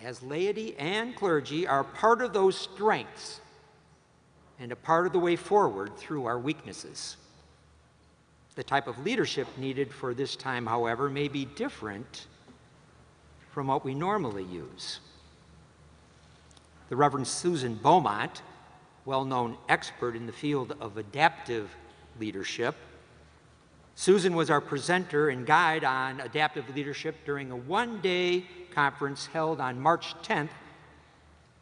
as laity and clergy, are part of those strengths and a part of the way forward through our weaknesses. The type of leadership needed for this time, however, may be different from what we normally use. The Reverend Susan Beaumont, well-known expert in the field of adaptive leadership. Susan was our presenter and guide on adaptive leadership during a one-day conference held on March 10th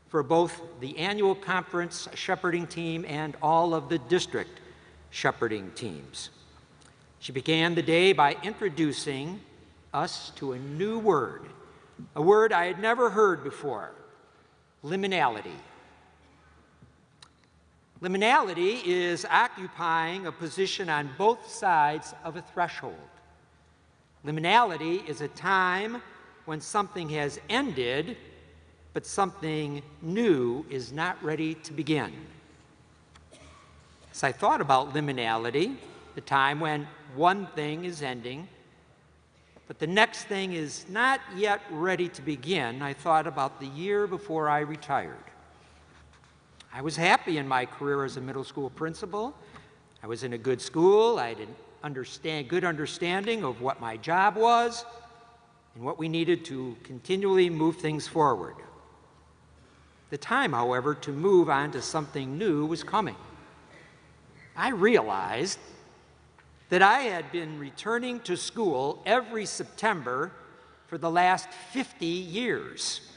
for both the annual conference shepherding team and all of the district shepherding teams. She began the day by introducing us to a new word, a word I had never heard before: liminality. Liminality is occupying a position on both sides of a threshold. Liminality is a time when something has ended, but something new is not ready to begin. As I thought about liminality, the time when one thing is ending, but the next thing is not yet ready to begin, I thought about the year before I retired. I was happy in my career as a middle school principal. I was in a good school. I had a good understanding of what my job was and what we needed to continually move things forward. The time, however, to move on to something new was coming. I realized that I had been returning to school every September for the last 50 years.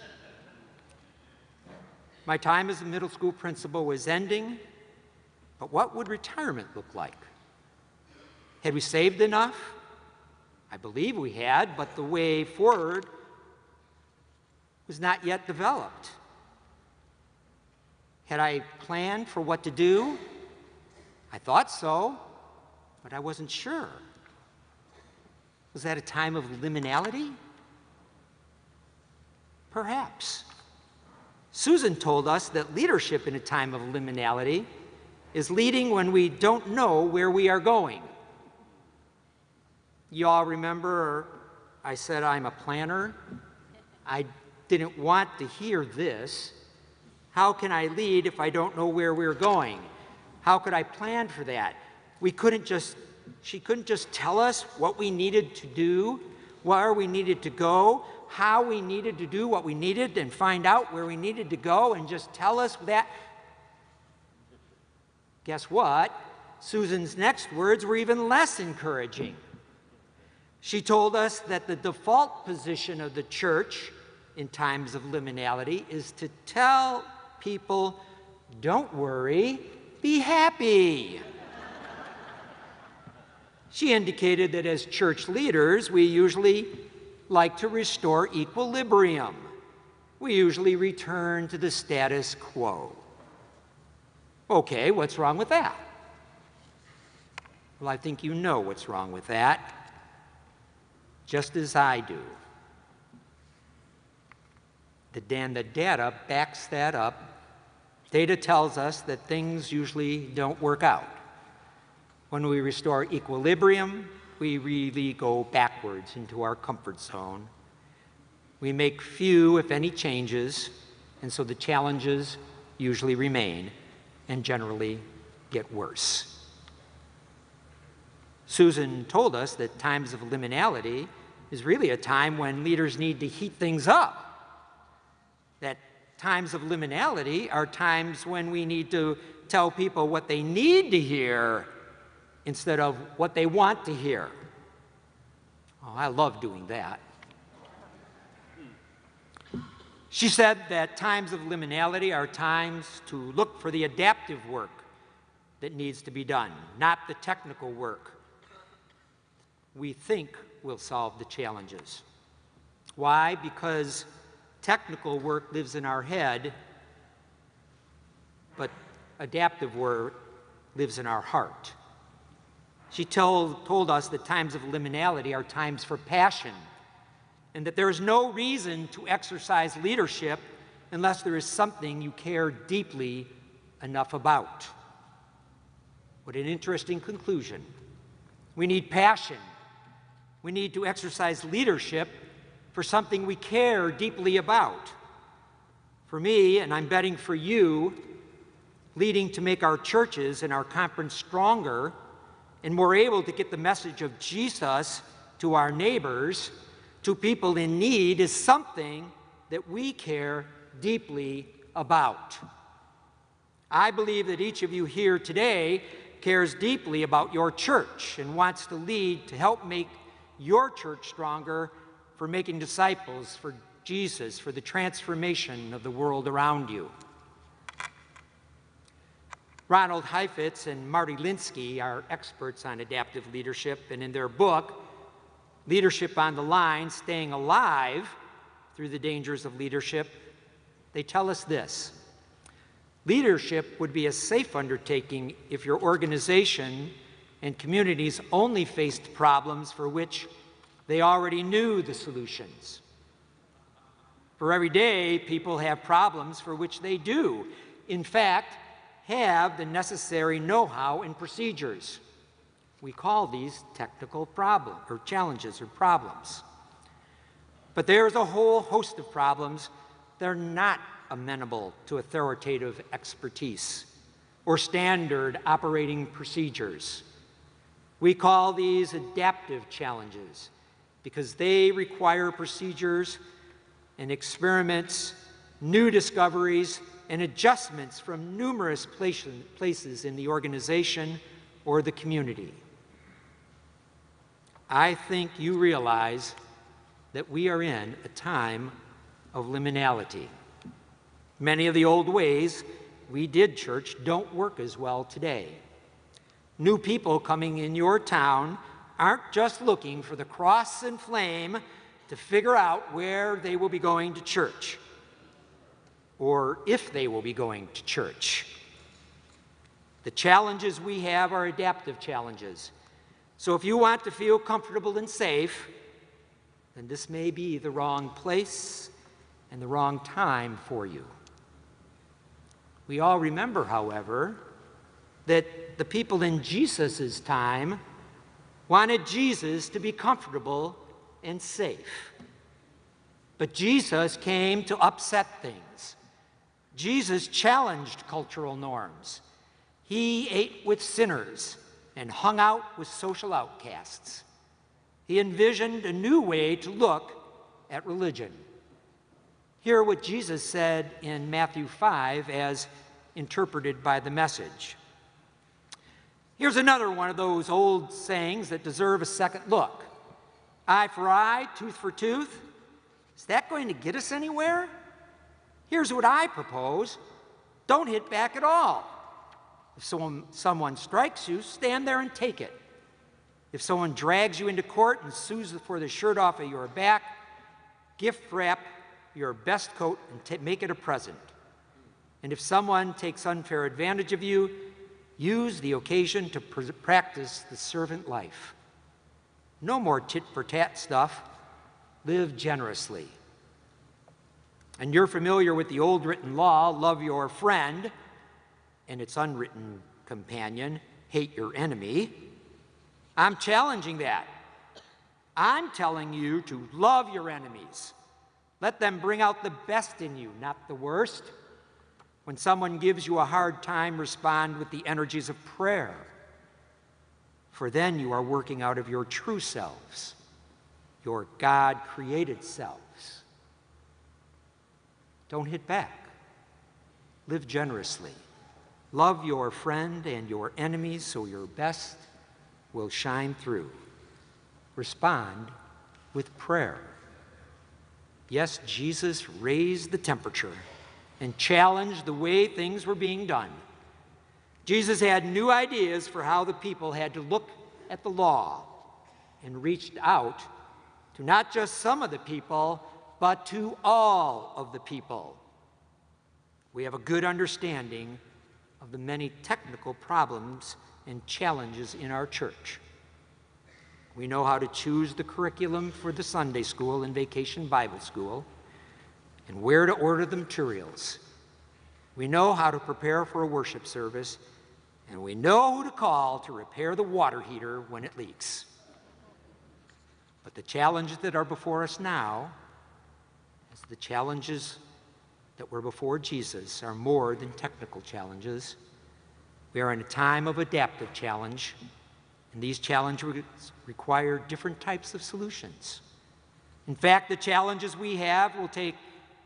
My time as a middle school principal was ending, but what would retirement look like? Had we saved enough? I believe we had, but the way forward was not yet developed. Had I planned for what to do? I thought so, but I wasn't sure. Was that a time of liminality? Perhaps. Susan told us that leadership in a time of liminality is leading when we don't know where we are going. You all remember I said I'm a planner? I didn't want to hear this. How can I lead if I don't know where we're going? How could I plan for that? She couldn't just tell us what we needed to do, where we needed to go, how we needed to do what we needed, and find out where we needed to go and just tell us that. Guess what? Susan's next words were even less encouraging. She told us that the default position of the church in times of liminality is to tell people, don't worry, be happy. She indicated that as church leaders, we usually like to restore equilibrium. We usually return to the status quo. Okay, what's wrong with that? Well, I think you know what's wrong with that, just as I do. The data backs that up. Data tells us that things usually don't work out. When we restore equilibrium, we really go backwards into our comfort zone. We make few, if any, changes, and so the challenges usually remain and generally get worse. Susan told us that times of liminality is really a time when leaders need to heat things up. That times of liminality are times when we need to tell people what they need to hear instead of what they want to hear. Oh, I love doing that. She said that times of liminality are times to look for the adaptive work that needs to be done, not the technical work we think will solve the challenges. Why? Because technical work lives in our head, but adaptive work lives in our heart. She told us that times of liminality are times for passion, and that there is no reason to exercise leadership unless there is something you care deeply enough about. What an interesting conclusion. We need passion. We need to exercise leadership for something we care deeply about. For me, and I'm betting for you, leading to make our churches and our conference stronger and more able to get the message of Jesus to our neighbors, to people in need is something that we care deeply about. I believe that each of you here today cares deeply about your church and wants to lead to help make your church stronger for making disciples for Jesus, for the transformation of the world around you. Ronald Heifetz and Marty Linsky are experts on adaptive leadership, and in their book, Leadership on the Line, Staying Alive Through the Dangers of Leadership, they tell us this: leadership would be a safe undertaking if your organization and communities only faced problems for which they already knew the solutions. For every day, people have problems for which they do, in fact, have the necessary know-how and procedures. We call these technical problems, or challenges, or problems. But there's a whole host of problems that are not amenable to authoritative expertise or standard operating procedures. We call these adaptive challenges because they require procedures and experiments, new discoveries, and adjustments from numerous places in the organization or the community. I think you realize that we are in a time of liminality. Many of the old ways we did church don't work as well today. New people coming in your town aren't just looking for the cross and flame to figure out where they will be going to church or if they will be going to church. The challenges we have are adaptive challenges. So if you want to feel comfortable and safe, then this may be the wrong place and the wrong time for you. We all remember, however, that the people in Jesus' time wanted Jesus to be comfortable and safe. But Jesus came to upset things. Jesus challenged cultural norms. He ate with sinners and hung out with social outcasts. He envisioned a new way to look at religion. Hear what Jesus said in Matthew 5 as interpreted by the Message. Here's another one of those old sayings that deserve a second look. Eye for eye, tooth for tooth. Is that going to get us anywhere? Here's what I propose. Don't hit back at all. If someone strikes you, stand there and take it. If someone drags you into court and sues for the shirt off of your back, gift wrap your best coat and make it a present. And if someone takes unfair advantage of you, use the occasion to practice the servant life. No more tit-for-tat stuff. Live generously. And you're familiar with the old written law, love your friend, and its unwritten companion, hate your enemy. I'm challenging that. I'm telling you to love your enemies. Let them bring out the best in you, not the worst. When someone gives you a hard time, respond with the energies of prayer. For then you are working out of your true selves, your God-created selves. Don't hit back. Live generously. Love your friend and your enemies so your best will shine through. Respond with prayer. Yes, Jesus raised the temperature and challenged the way things were being done. Jesus had new ideas for how the people had to look at the law and reached out to not just some of the people, but to all of the people. We have a good understanding of the many technical problems and challenges in our church. We know how to choose the curriculum for the Sunday school and vacation Bible school, and where to order the materials. We know how to prepare for a worship service, and we know who to call to repair the water heater when it leaks. But the challenges that are before us now, as the challenges that were before Jesus, are more than technical challenges. We are in a time of adaptive challenge, and these challenges require different types of solutions. In fact, the challenges we have will take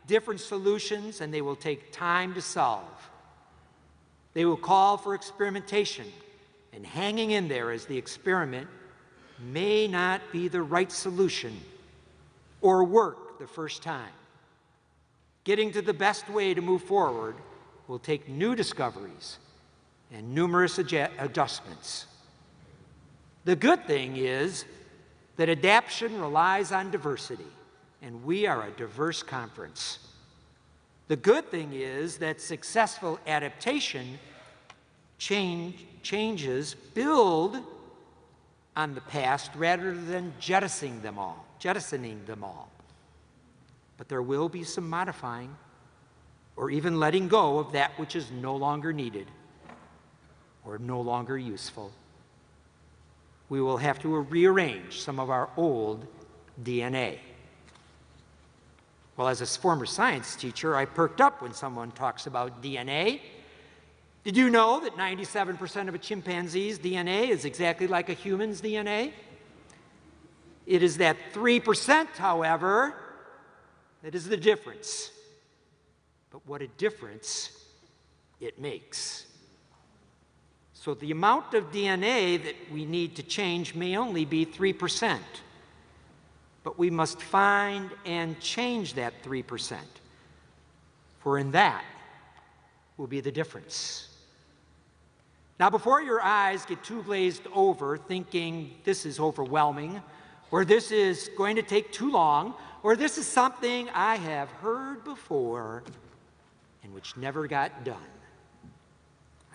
different solutions and they will take time to solve. They will call for experimentation, and hanging in there as the experiment may not be the right solution or work the first time. Getting to the best way to move forward will take new discoveries and numerous adjustments. The good thing is that adaptation relies on diversity, and we are a diverse conference. The good thing is that successful adaptation changes build on the past rather than jettisoning them all. But there will be some modifying or even letting go of that which is no longer needed or no longer useful. We will have to rearrange some of our old DNA. Well, as a former science teacher, I perked up when someone talks about DNA. Did you know that 97% of a chimpanzee's DNA is exactly like a human's DNA? It is that 3%, however, that is the difference. But what a difference it makes. So the amount of DNA that we need to change may only be 3%. But we must find and change that 3%. For in that will be the difference. Now, before your eyes get too glazed over thinking this is overwhelming, or this is going to take too long, or this is something I have heard before and which never got done,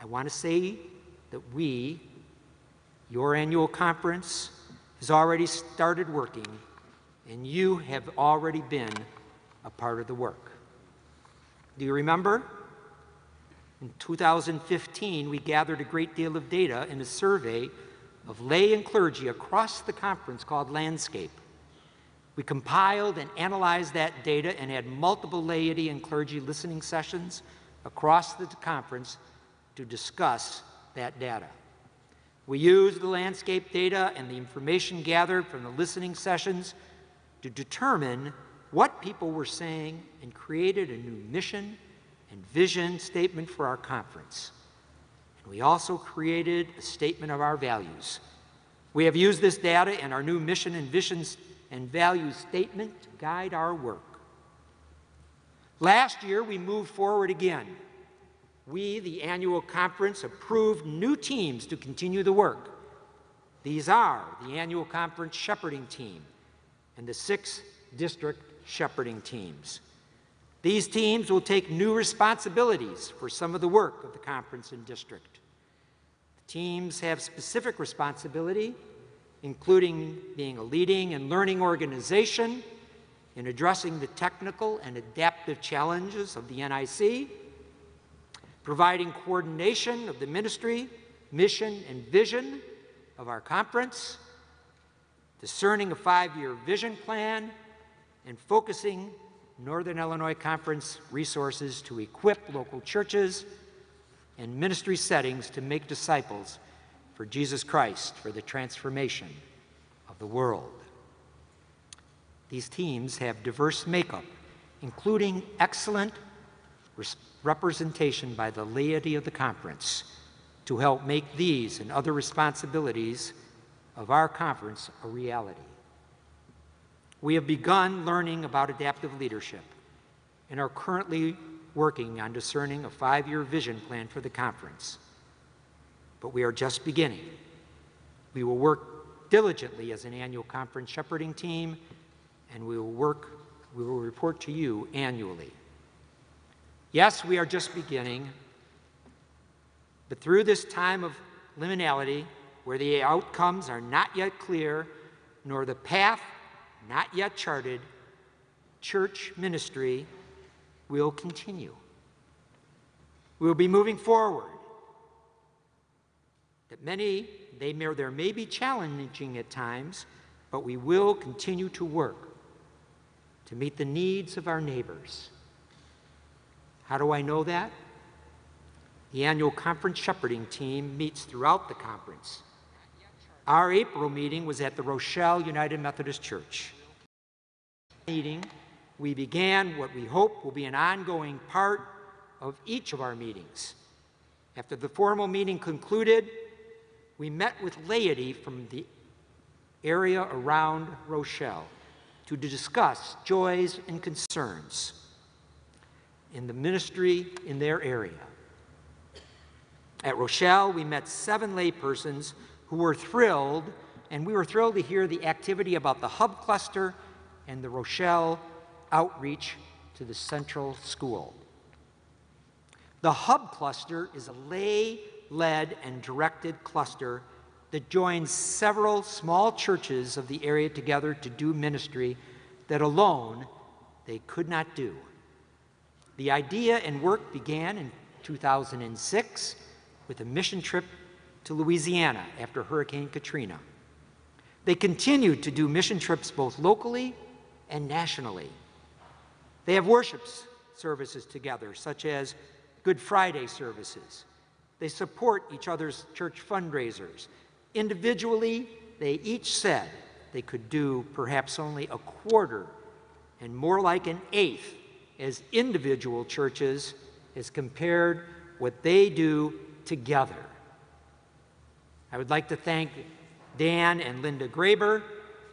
I want to say that your annual conference, has already started working, and you have already been a part of the work. Do you remember? In 2015, we gathered a great deal of data in a survey of lay and clergy across the conference called Landscape. We compiled and analyzed that data and had multiple laity and clergy listening sessions across the conference to discuss that data. We used the landscape data and the information gathered from the listening sessions to determine what people were saying and created a new mission and vision statement for our conference. And we also created a statement of our values. We have used this data and our new mission and visions and values statement to guide our work. Last year, we moved forward again. We, the annual conference, approved new teams to continue the work. These are the annual conference shepherding team and the 6 district shepherding teams. These teams will take new responsibilities for some of the work of the conference and district. The teams have specific responsibility, including being a leading and learning organization in addressing the technical and adaptive challenges of the NIC, providing coordination of the ministry, mission, and vision of our conference, discerning a 5-year vision plan, and focusing Northern Illinois Conference resources to equip local churches and ministry settings to make disciples for Jesus Christ for the transformation of the world. These teams have diverse makeup, including excellent representation by the laity of the conference to help make these and other responsibilities of our conference a reality. We have begun learning about adaptive leadership and are currently working on discerning a 5-year vision plan for the conference. But we are just beginning. We will work diligently as an annual conference shepherding team, and we will report to you annually. Yes, we are just beginning, but through this time of liminality, where the outcomes are not yet clear, nor the path not yet charted, church ministry will continue. We will be moving forward. There may be challenging at times, but we will continue to work to meet the needs of our neighbors. How do I know that? The annual conference shepherding team meets throughout the conference. Our April meeting was at the Rochelle United Methodist Church. meeting, we began what we hope will be an ongoing part of each of our meetings. After the formal meeting concluded, we met with laity from the area around Rochelle to discuss joys and concerns in the ministry in their area. At Rochelle, we met 7 laypersons who were thrilled, and we were thrilled to hear the activity about the Hub Cluster and the Rochelle outreach to the Central School. The Hub Cluster is a lay-led and directed cluster that joins several small churches of the area together to do ministry that alone they could not do. The idea and work began in 2006 with a mission trip to Louisiana after Hurricane Katrina. They continued to do mission trips both locally and nationally. They have worship services together, such as Good Friday services. They support each other's church fundraisers. Individually, they each said they could do perhaps only a quarter and more like an eighth as individual churches as compared what they do together. I would like to thank Dan and Linda Graber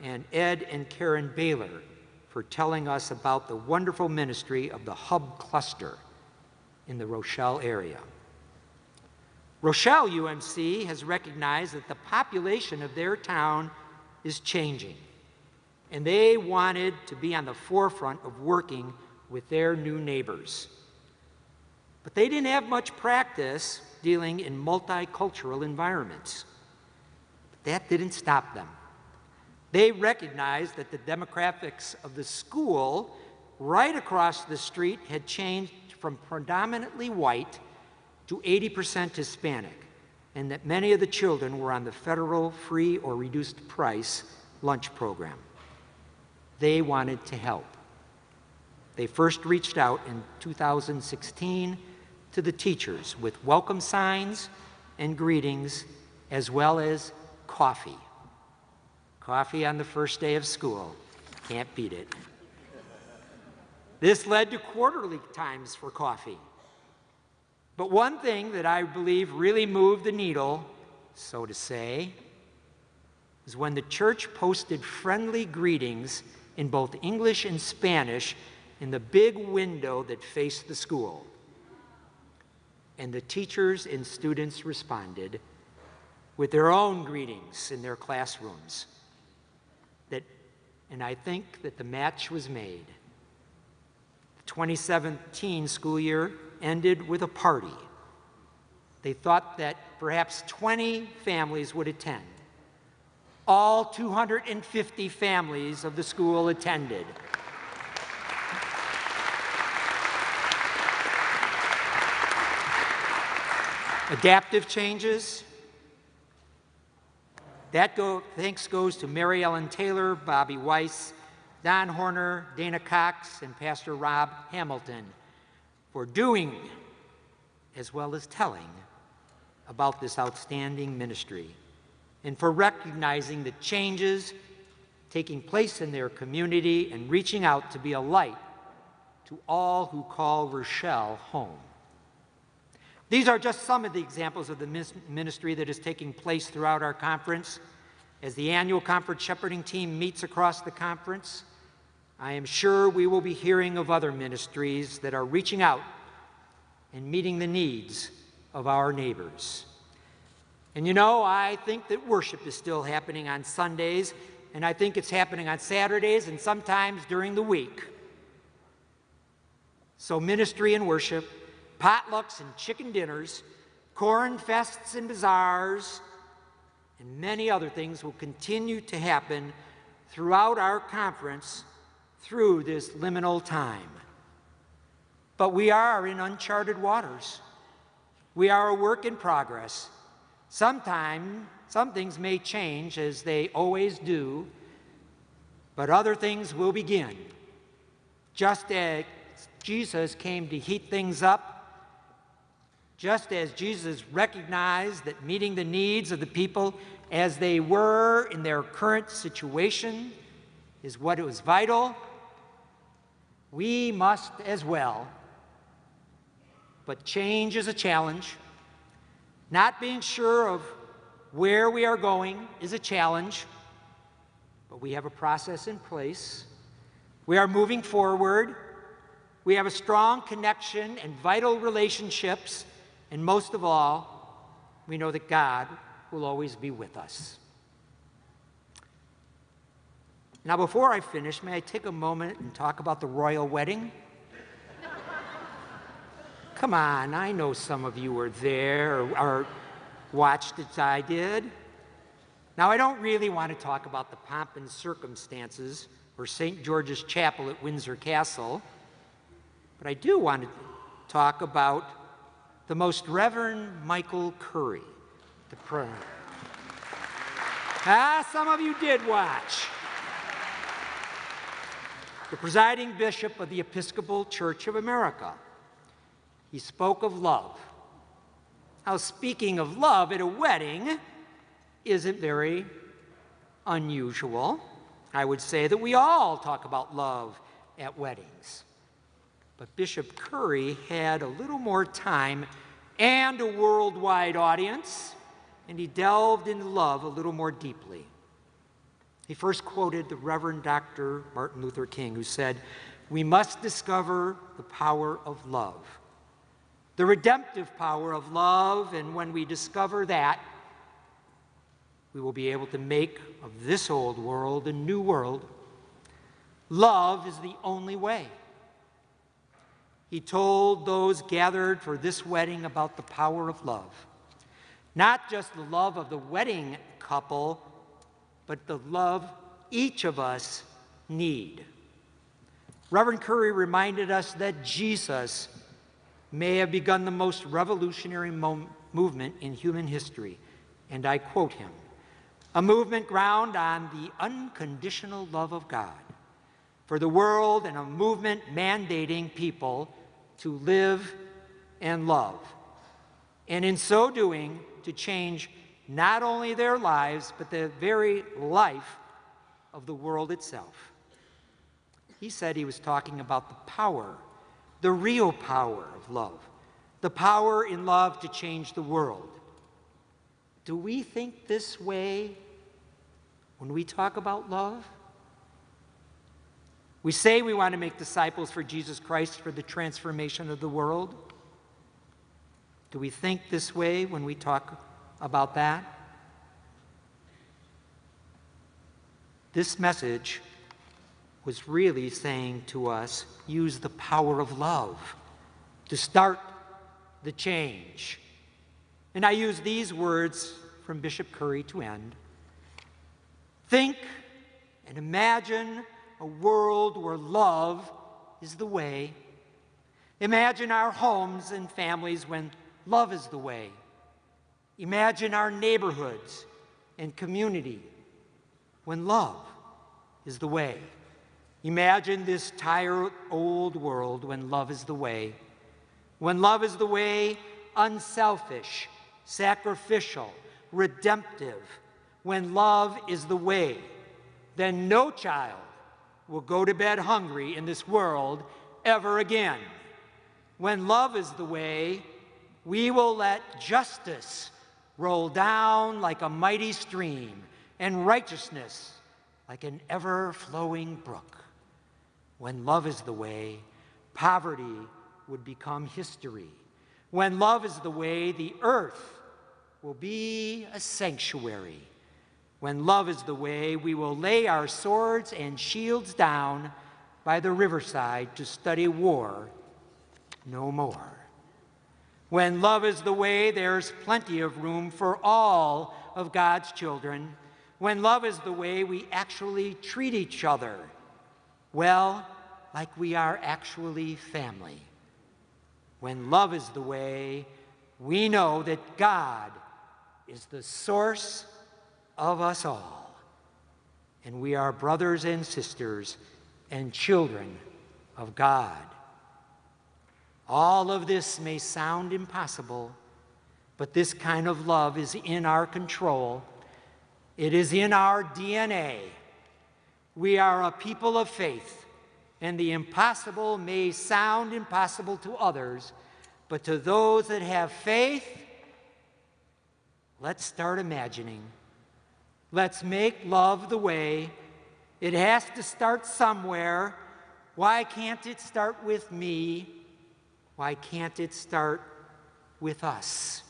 and Ed and Karen Baylor for telling us about the wonderful ministry of the Hub Cluster in the Rochelle area. Rochelle UMC has recognized that the population of their town is changing, and they wanted to be on the forefront of working with their new neighbors. But they didn't have much practice dealing in multicultural environments. But that didn't stop them. They recognized that the demographics of the school right across the street had changed from predominantly white to 80% Hispanic, and that many of the children were on the federal free or reduced price lunch program. They wanted to help. They first reached out in 2016 to the teachers with welcome signs and greetings, as well as coffee. Coffee on the first day of school. Can't beat it. This led to quarterly times for coffee. But one thing that I believe really moved the needle, so to say, is when the church posted friendly greetings in both English and Spanish in the big window that faced the school. And the teachers and students responded with their own greetings in their classrooms. And I think that the match was made. The 2017 school year ended with a party. They thought that perhaps 20 families would attend. All 250 families of the school attended. Adaptive changes. Thanks goes to Mary Ellen Taylor, Bobby Weiss, Don Horner, Dana Cox, and Pastor Rob Hamilton for doing as well as telling about this outstanding ministry, and for recognizing the changes taking place in their community and reaching out to be a light to all who call Rochelle home. These are just some of the examples of the ministry that is taking place throughout our conference. As the annual conference shepherding team meets across the conference, I am sure we will be hearing of other ministries that are reaching out and meeting the needs of our neighbors. And you know, I think that worship is still happening on Sundays, and I think it's happening on Saturdays and sometimes during the week. So ministry and worship, potlucks and chicken dinners, corn fests and bazaars, and many other things will continue to happen throughout our conference through this liminal time. But we are in uncharted waters. We are a work in progress. Sometimes, some things may change as they always do, but other things will begin. Just as Jesus came to heat things up, just as Jesus recognized that meeting the needs of the people as they were in their current situation is what was vital, we must as well. But change is a challenge. Not being sure of where we are going is a challenge, but we have a process in place. We are moving forward. We have a strong connection and vital relationships, and most of all, we know that God will always be with us. Now, before I finish, may I take a moment and talk about the royal wedding? Come on, I know some of you were there or watched as I did. Now, I don't really want to talk about the pomp and circumstances or St. George's Chapel at Windsor Castle, but I do want to talk about the Most Reverend Michael Curry. Some of you did watch. The presiding bishop of the Episcopal Church of America. He spoke of love. Now, speaking of love at a wedding isn't very unusual. I would say that we all talk about love at weddings. But Bishop Curry had a little more time and a worldwide audience, and he delved into love a little more deeply. He first quoted the Reverend Dr. Martin Luther King, who said, "We must discover the power of love, the redemptive power of love, and when we discover that, we will be able to make of this old world a new world. Love is the only way." He told those gathered for this wedding about the power of love. Not just the love of the wedding couple, but the love each of us need. Reverend Curry reminded us that Jesus may have begun the most revolutionary movement in human history, and I quote him, "A movement grounded on the unconditional love of God for the world, and a movement mandating people to live and love, and in so doing, to change not only their lives, but the very life of the world itself." He said he was talking about the power, the real power of love, the power in love to change the world. Do we think this way when we talk about love? We say we want to make disciples for Jesus Christ for the transformation of the world. Do we think this way when we talk about that? This message was really saying to us, use the power of love to start the change. And I use these words from Bishop Curry to end. Think and imagine a world where love is the way. Imagine our homes and families when love is the way. Imagine our neighborhoods and community when love is the way. Imagine this tired old world when love is the way. When love is the way, unselfish, sacrificial, redemptive. When love is the way, then no child will go to bed hungry in this world ever again. When love is the way, we will let justice roll down like a mighty stream and righteousness like an ever-flowing brook. When love is the way, poverty would become history. When love is the way, the earth will be a sanctuary. When love is the way, we will lay our swords and shields down by the riverside to study war no more. When love is the way, there's plenty of room for all of God's children. When love is the way, we actually treat each other well, like we are actually family. When love is the way, we know that God is the source of us all, and we are brothers and sisters and children of God. All of this may sound impossible, but this kind of love is in our control. It is in our DNA. We are a people of faith, and the impossible may sound impossible to others, but to those that have faith, let's start imagining. Let's make love the way. It has to start somewhere. Why can't it start with me? Why can't it start with us?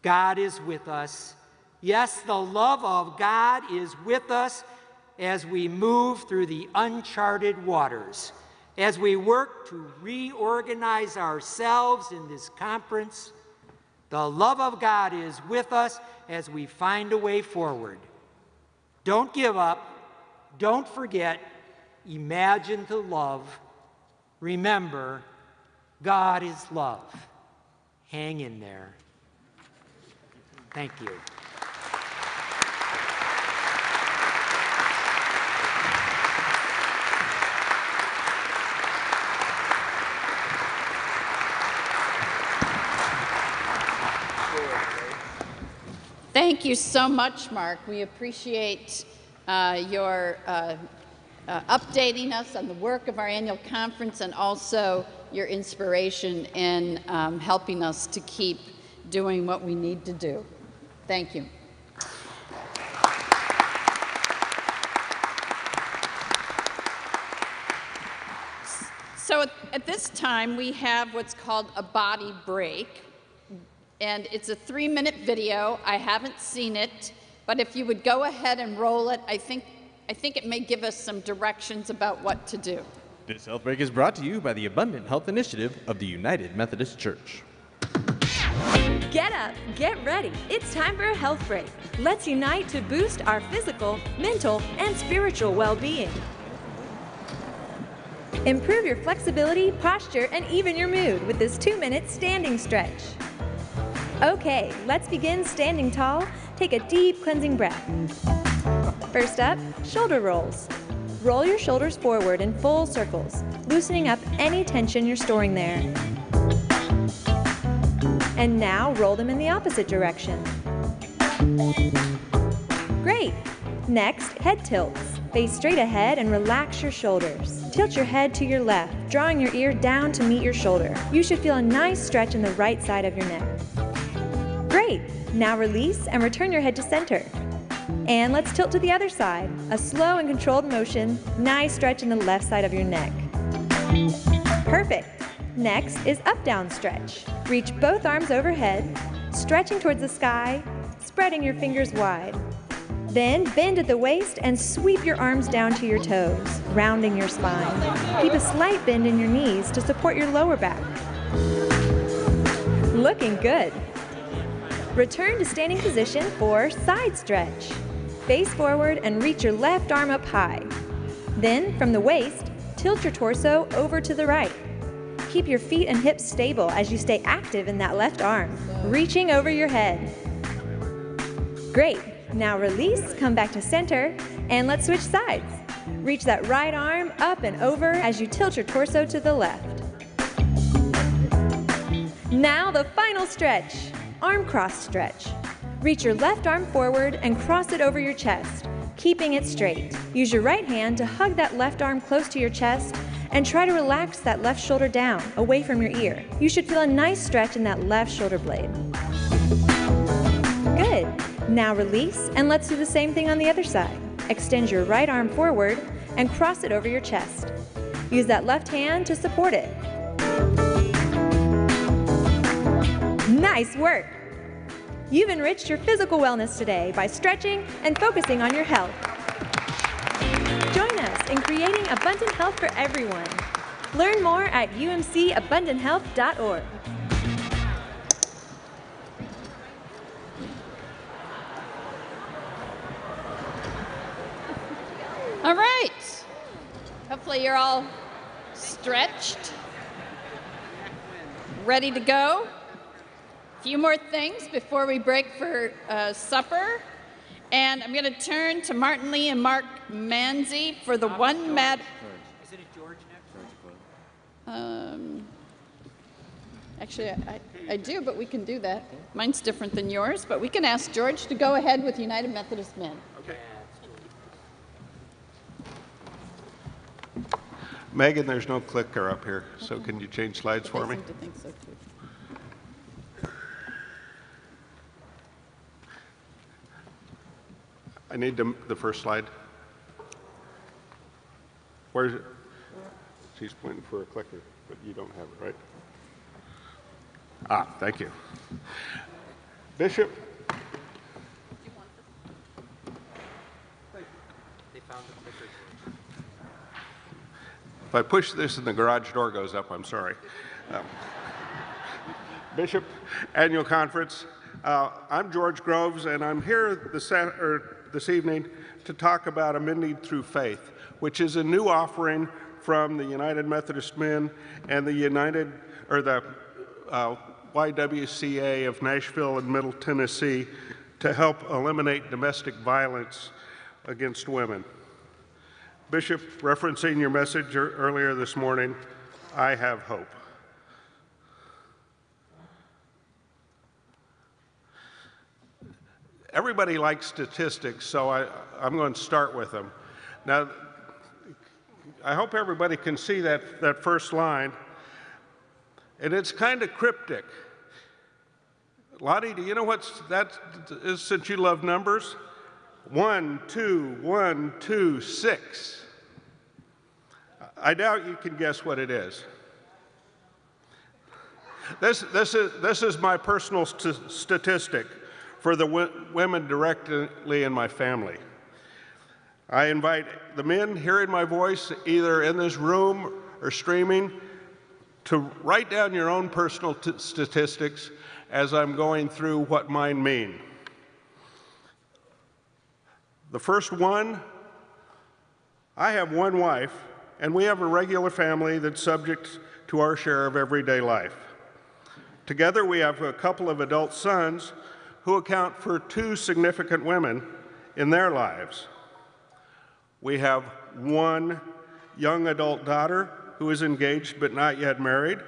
God is with us. Yes, the love of God is with us as we move through the uncharted waters, as we work to reorganize ourselves in this conference. The love of God is with us as we find a way forward. Don't give up. Don't forget. Imagine to love. Remember, God is love. Hang in there. Thank you. Thank you so much, Mark. We appreciate your updating us on the work of our annual conference and also your inspiration in helping us to keep doing what we need to do. Thank you. So at this time, we have what's called a body break. And it's a 3-minute video. I haven't seen it, but if you would go ahead and roll it, I think it may give us some directions about what to do. This health break is brought to you by the Abundant Health Initiative of the United Methodist Church. Get up, get ready. It's time for a health break. Let's unite to boost our physical, mental, and spiritual well-being. Improve your flexibility, posture, and even your mood with this 2-minute standing stretch. Okay, let's begin standing tall. Take a deep cleansing breath. First up, shoulder rolls. Roll your shoulders forward in full circles, loosening up any tension you're storing there. And now roll them in the opposite direction. Great! Next, head tilts. Face straight ahead and relax your shoulders. Tilt your head to your left, drawing your ear down to meet your shoulder. You should feel a nice stretch in the right side of your neck. Great! Now release and return your head to center. And let's tilt to the other side. A slow and controlled motion, nice stretch in the left side of your neck. Perfect! Next is up-down stretch. Reach both arms overhead, stretching towards the sky, spreading your fingers wide. Then bend at the waist and sweep your arms down to your toes, rounding your spine. Keep a slight bend in your knees to support your lower back. Looking good! Return to standing position for side stretch. Face forward and reach your left arm up high. Then, from the waist, tilt your torso over to the right. Keep your feet and hips stable as you stay active in that left arm, reaching over your head. Great. Now release, come back to center, and let's switch sides. Reach that right arm up and over as you tilt your torso to the left. Now the final stretch. Arm cross stretch. Reach your left arm forward and cross it over your chest, keeping it straight. Use your right hand to hug that left arm close to your chest and try to relax that left shoulder down, away from your ear. You should feel a nice stretch in that left shoulder blade. Good. Now release, and let's do the same thing on the other side. Extend your right arm forward and cross it over your chest. Use that left hand to support it. Nice work! You've enriched your physical wellness today by stretching and focusing on your health. Join us in creating abundant health for everyone. Learn more at umcabundanthealth.org. All right. Hopefully you're all stretched, ready to go. A few more things before we break for supper. And I'm going to turn to Martin Lee and Mark Manzi for the one matter. Isn't it George next? Actually, I do, but we can do that. Mine's different than yours, but we can ask George to go ahead with United Methodist Men. Okay. Megan, there's no clicker up here, so can you change slides for me? I seem to think so too. I need the first slide. Where's it? She's pointing for a clicker, but you don't have it, right? Ah, thank you. Bishop? They found the clicker. If I push this and the garage door goes up, I'm sorry. Bishop, annual conference. I'm George Groves, and I'm here this evening to talk about Amending Through Faith, which is a new offering from the United Methodist Men and the YWCA of Nashville and Middle Tennessee to help eliminate domestic violence against women. Bishop, referencing your message earlier this morning, I have hope. Everybody likes statistics, so I'm going to start with them. Now, I hope everybody can see that first line, and it's kind of cryptic. Lottie, do you know what that is since you love numbers? 1, 2, 1, 2, 6. I doubt you can guess what it is. This is my personal statistic for the women directly in my family. I invite the men hearing my voice, either in this room or streaming, to write down your own personal statistics as I'm going through what mine mean. The first one, I have one wife, and we have a regular family that's subject to our share of everyday life. Together, we have a couple of adult sons who account for 2 significant women in their lives. We have one young adult daughter who is engaged but not yet married,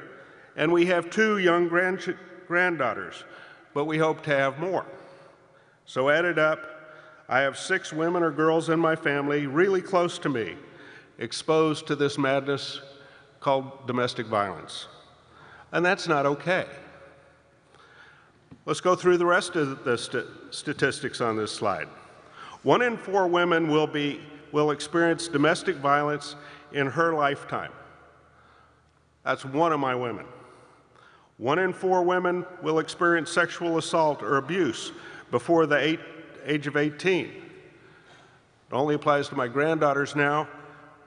and we have 2 young granddaughters, but we hope to have more. So added up, I have 6 women or girls in my family really close to me, exposed to this madness called domestic violence. And that's not okay. Let's go through the rest of the statistics on this slide. 1 in 4 women will experience domestic violence in her lifetime. That's one of my women. 1 in 4 women will experience sexual assault or abuse before the age of 18. It only applies to my granddaughters now,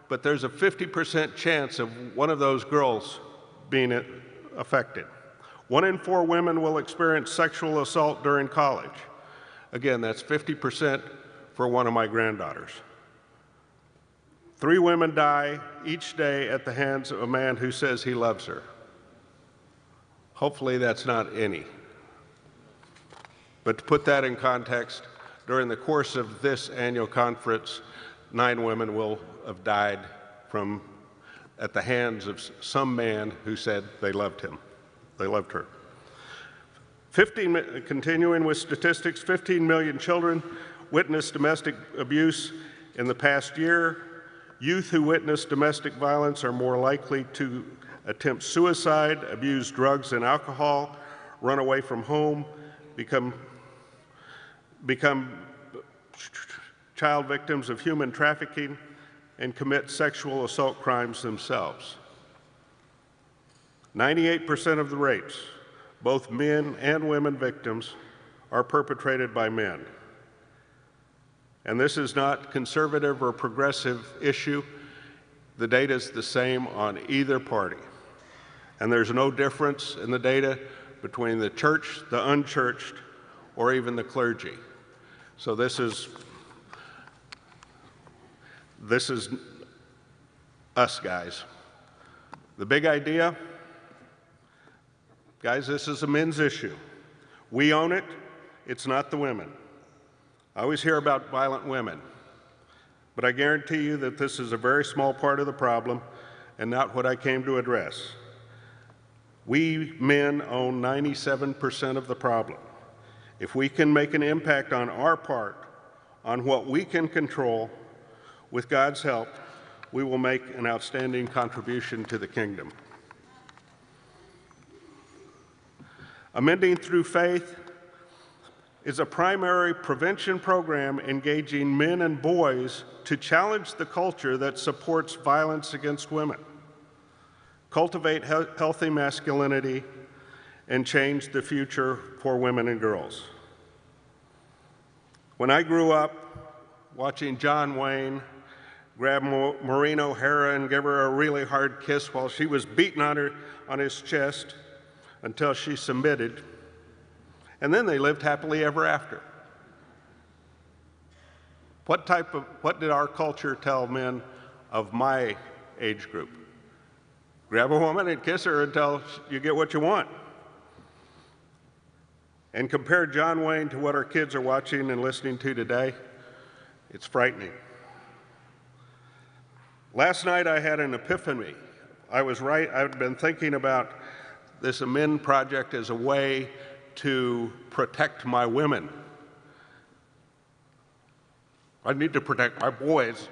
but there's a 50% chance of one of those girls being affected. 1 in 4 women will experience sexual assault during college. Again, that's 50% for one of my granddaughters. 3 women die each day at the hands of a man who says he loves her. Hopefully that's not any. But to put that in context, during the course of this annual conference, 9 women will have died at the hands of some man who said they loved him. They loved her. Continuing with statistics, 15 million children witnessed domestic abuse in the past year. Youth who witness domestic violence are more likely to attempt suicide, abuse drugs and alcohol, run away from home, become child victims of human trafficking, and commit sexual assault crimes themselves. 98% of the rapes, both men and women victims, are perpetrated by men. And this is not conservative or progressive issue. The data is the same on either party. And there's no difference in the data between the church, the unchurched, or even the clergy. So this is us, guys. The big idea, guys, this is a men's issue. We own it, it's not the women. I always hear about violent women, but I guarantee you that this is a very small part of the problem and not what I came to address. We men own 97% of the problem. If we can make an impact on our part, on what we can control, with God's help, we will make an outstanding contribution to the kingdom. Amending Through Faith is a primary prevention program engaging men and boys to challenge the culture that supports violence against women, cultivate healthy masculinity, and change the future for women and girls. When I grew up watching John Wayne grab Maureen O'Hara and give her a really hard kiss while she was beating on his chest until she submitted, and then they lived happily ever after. What did our culture tell men of my age group? Grab a woman and kiss her until you get what you want. And compare John Wayne to what our kids are watching and listening to today, it's frightening. Last night I had an epiphany. I was right. I've been thinking about this Amend project as a way to protect my women. I need to protect my boys.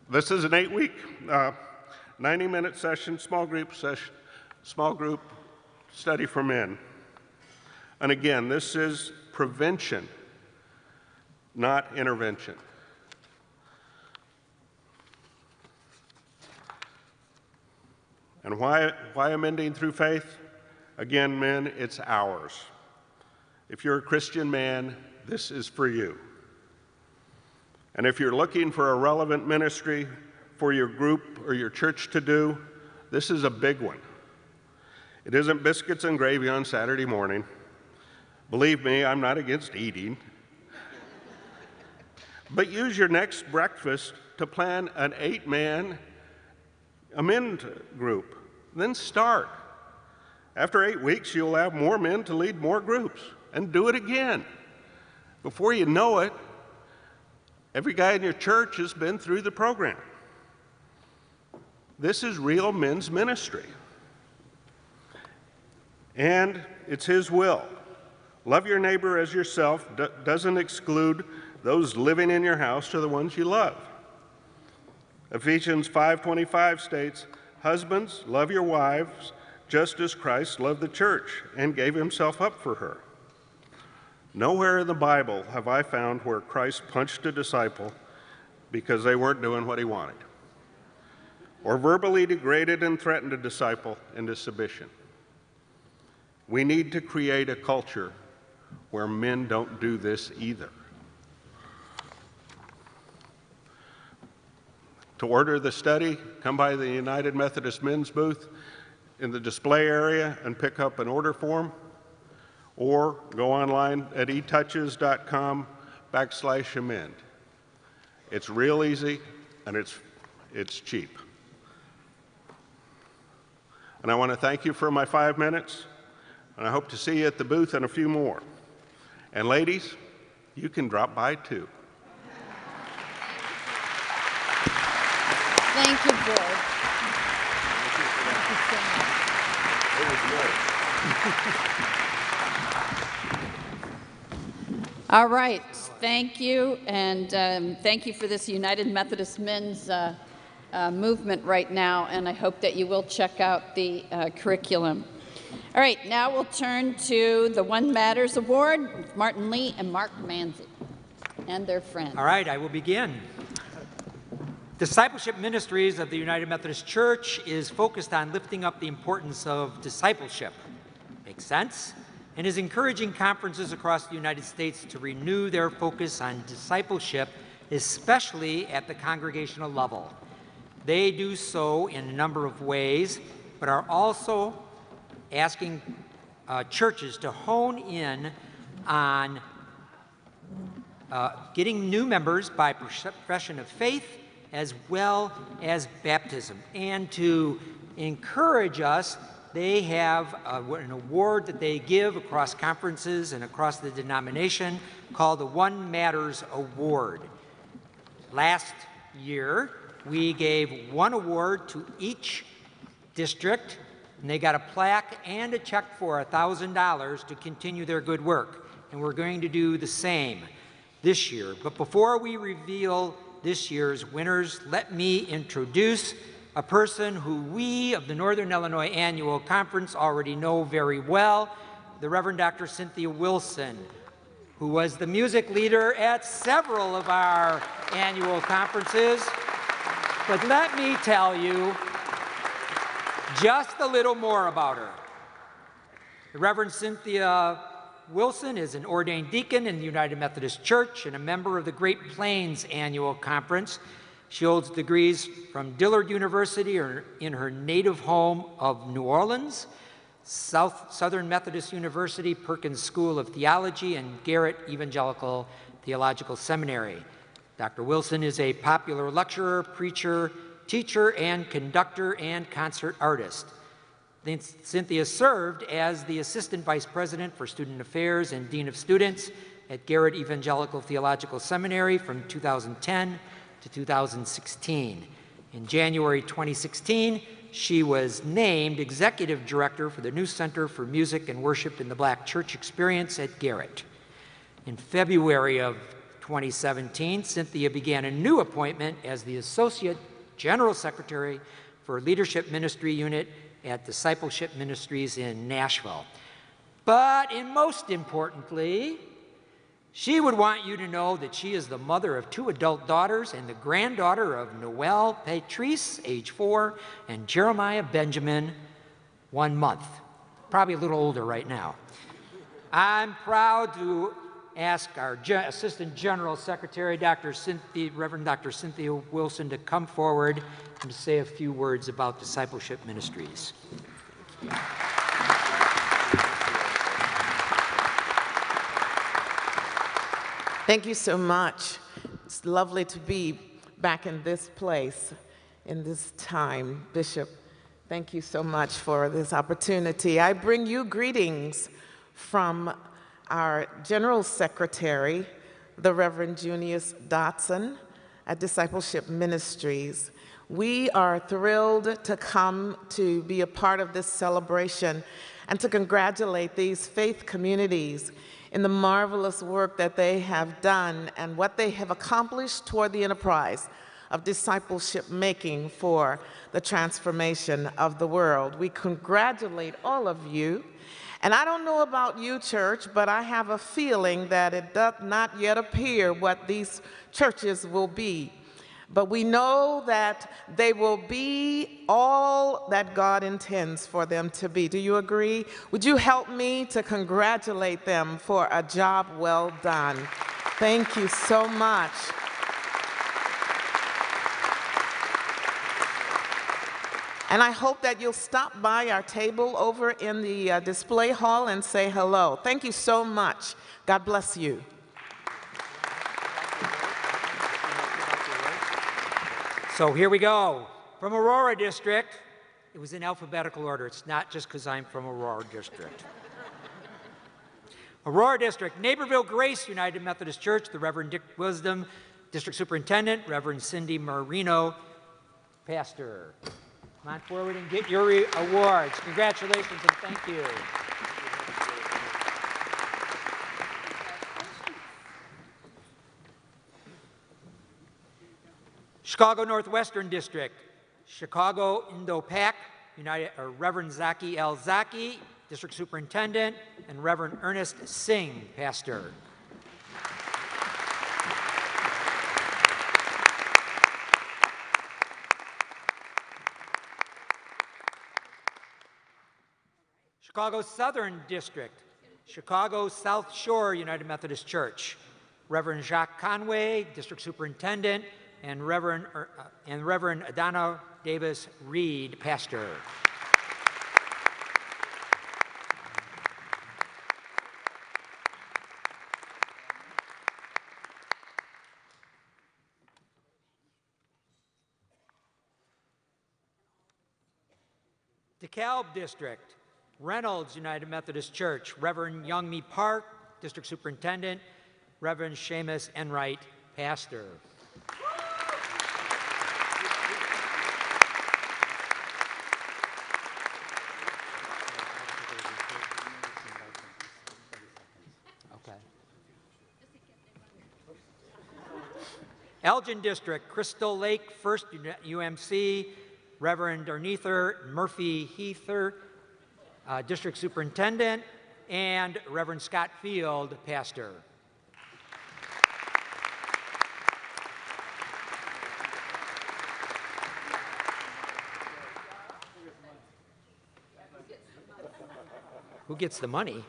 This is an 8-week, 90-minute session, small group study for men. And again, this is prevention, not intervention. And why Amending Through Faith? Again, men, it's ours. If you're a Christian man, this is for you. And if you're looking for a relevant ministry for your group or your church to do, this is a big one. It isn't biscuits and gravy on Saturday morning. Believe me, I'm not against eating. But use your next breakfast to plan an 8-man Amend group. Then start. After 8 weeks, you'll have more men to lead more groups, and do it again. Before you know it, every guy in your church has been through the program. This is real men's ministry. And it's His will. Love your neighbor as yourself doesn't exclude those living in your house or the ones you love. Ephesians 5:25 states, "Husbands, love your wives just as Christ loved the church and gave himself up for her." Nowhere in the Bible have I found where Christ punched a disciple because they weren't doing what he wanted, or verbally degraded and threatened a disciple into submission. We need to create a culture where men don't do this either. To order the study, come by the United Methodist Men's booth in the display area and pick up an order form, or go online at etouches.com/amend. It's real easy and it's cheap. And I want to thank you for my 5 minutes, and I hope to see you at the booth and a few more. And ladies, you can drop by too. Thank you, George. Thank you so much. It was good. All right, thank you, and thank you for this United Methodist Men's movement right now, and I hope that you will check out the curriculum. All right, now we'll turn to the One Matters Award with Martin Lee and Mark Manzi and their friends. All right, I will begin. Discipleship Ministries of the United Methodist Church is focused on lifting up the importance of discipleship. Makes sense? And is encouraging conferences across the United States to renew their focus on discipleship, especially at the congregational level. They do so in a number of ways, but are also asking churches to hone in on getting new members by profession of faith as well as baptism. And to encourage us, they have an award that they give across conferences and across the denomination called the One Matters Award. Last year, we gave one award to each district, and they got a plaque and a check for $1,000 to continue their good work. and we're going to do the same this year. But before we reveal this year's winners, let me introduce a person who we of the Northern Illinois Annual Conference already know very well, the Reverend Dr. Cynthia Wilson, who was the music leader at several of our annual conferences. But let me tell you just a little more about her. The Reverend Cynthia Wilson is an ordained deacon in the United Methodist Church and a member of the Great Plains Annual Conference. She holds degrees from Dillard University in her native home of New Orleans, Southern Methodist University Perkins School of Theology, and Garrett Evangelical Theological Seminary. Dr. Wilson is a popular lecturer, preacher, teacher, and conductor and concert artist. Cynthia served as the Assistant Vice President for Student Affairs and Dean of Students at Garrett Evangelical Theological Seminary from 2010 to 2016. In January 2016, she was named Executive Director for the new Center for Music and Worship in the Black Church Experience at Garrett. In February of 2017, Cynthia began a new appointment as the Associate General Secretary for Leadership Ministry Unit at Discipleship Ministries in Nashville. But most importantly, she would want you to know that she is the mother of 2 adult daughters and the granddaughter of Noelle Patrice, age 4, and Jeremiah Benjamin, 1 month. Probably a little older right now. I'm proud to ask our Assistant General Secretary, Reverend Dr. Cynthia Wilson, to come forward and to say a few words about Discipleship Ministries. Thank you so much. It's lovely to be back in this place, in this time. Bishop, thank you so much for this opportunity. I bring you greetings from our General Secretary, the Reverend Junius Dotson at Discipleship Ministries. We are thrilled to come to be a part of this celebration and to congratulate these faith communities in the marvelous work that they have done and what they have accomplished toward the enterprise of discipleship making for the transformation of the world. We congratulate all of you. And I don't know about you, church, but I have a feeling that it does not yet appear what these churches will be. But we know that they will be all that God intends for them to be. Do you agree? Would you help me to congratulate them for a job well done? Thank you so much. And I hope that you'll stop by our table over in the display hall and say hello. Thank you so much. God bless you. So here we go. From Aurora District, it was in alphabetical order. It's not just because I'm from Aurora District. Aurora District, Naperville Grace United Methodist Church, the Reverend Dick Wisdom, District Superintendent, Reverend Cindy Marino, Pastor. Come on forward and get your awards. Congratulations and thank you. Chicago Northwestern District, Chicago Indo-Pac, Reverend Zaki L. Zaki, District Superintendent, and Reverend Ernest Singh, Pastor. Chicago Southern District, Chicago South Shore United Methodist Church, Reverend Jacques Conway, District Superintendent, and Reverend Adana Davis Reed, Pastor. DeKalb District, Reynolds United Methodist Church, Reverend Youngmi Park, District Superintendent, Reverend Seamus Enright, Pastor. Okay. Elgin District, Crystal Lake First UMC, Reverend Arnether Murphy Heather, District Superintendent, and Reverend Scott Field, Pastor. Who gets the money?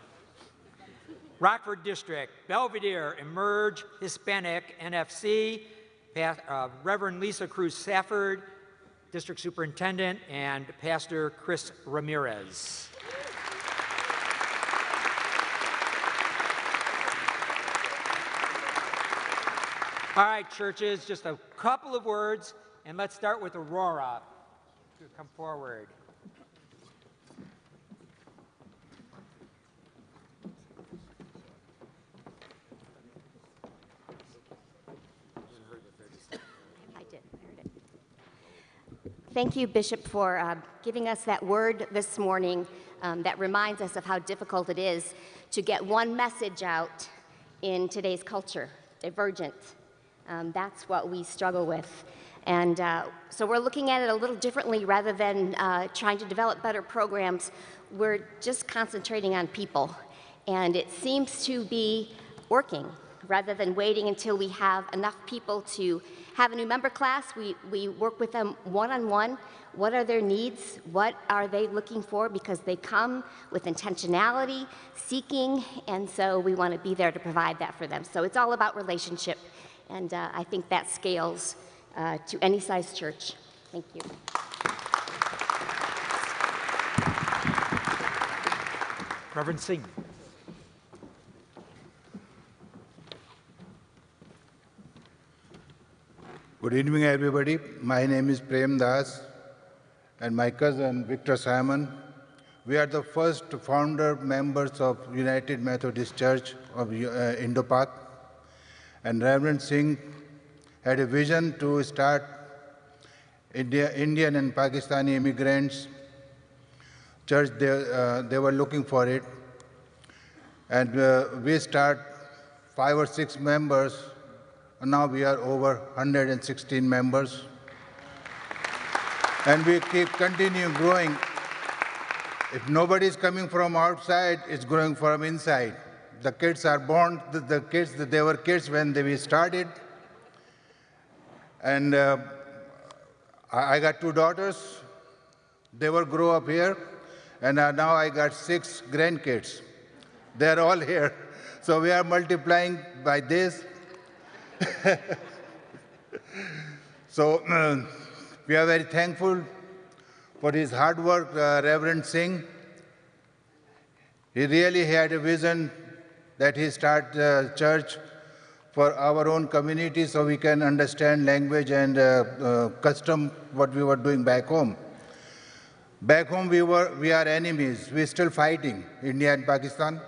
Rockford District, Belvedere Emerge Hispanic NFC, Reverend Lisa Cruz Safford, District Superintendent, and Pastor Chris Ramirez. All right, churches, just a couple of words, and let's start with Aurora. Come forward. Thank you, Bishop, for giving us that word this morning that reminds us of how difficult it is to get one message out in today's culture, divergent. That's what we struggle with. And so we're looking at it a little differently. Rather than trying to develop better programs, we're just concentrating on people. And it seems to be working. Rather than waiting until we have enough people to have a new member class, we work with them one-on-one. What are their needs? What are they looking for? Because they come with intentionality, seeking, and so we want to be there to provide that for them. So it's all about relationship, and I think that scales to any size church. Thank you. Reverend Singh. Good evening, everybody. My name is Prem Das, and my cousin Victor Simon. We are the first founder members of United Methodist Church of Indo-Pak. And Reverend Singh had a vision to start Indian and Pakistani immigrants church. They were looking for it. And we start 5 or 6 members. And now we are over 116 members. And we continue growing. If nobody is coming from outside, it's growing from inside. The kids are born, they were kids when we started. And I got 2 daughters. They will grow up here. And now I got 6 grandkids. They're all here. So we are multiplying by this. So we are very thankful for his hard work, Reverend Singh. He really had a vision that he start church for our own community so we can understand language and custom what we were doing back home. Back home we are enemies. We're still fighting, India and Pakistan.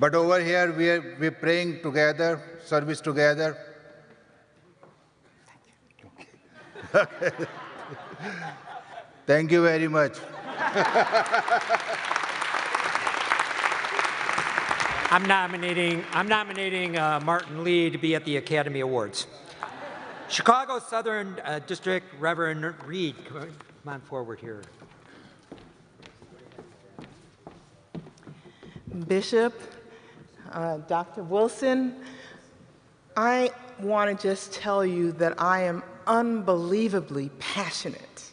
But over here we're praying together, service together. Okay. Thank you very much. I'm nominating Martin Lee to be at the Academy Awards. Chicago Southern District, Reverend Reed, come on forward here. Bishop, Dr. Wilson, I want to just tell you that I am unbelievably passionate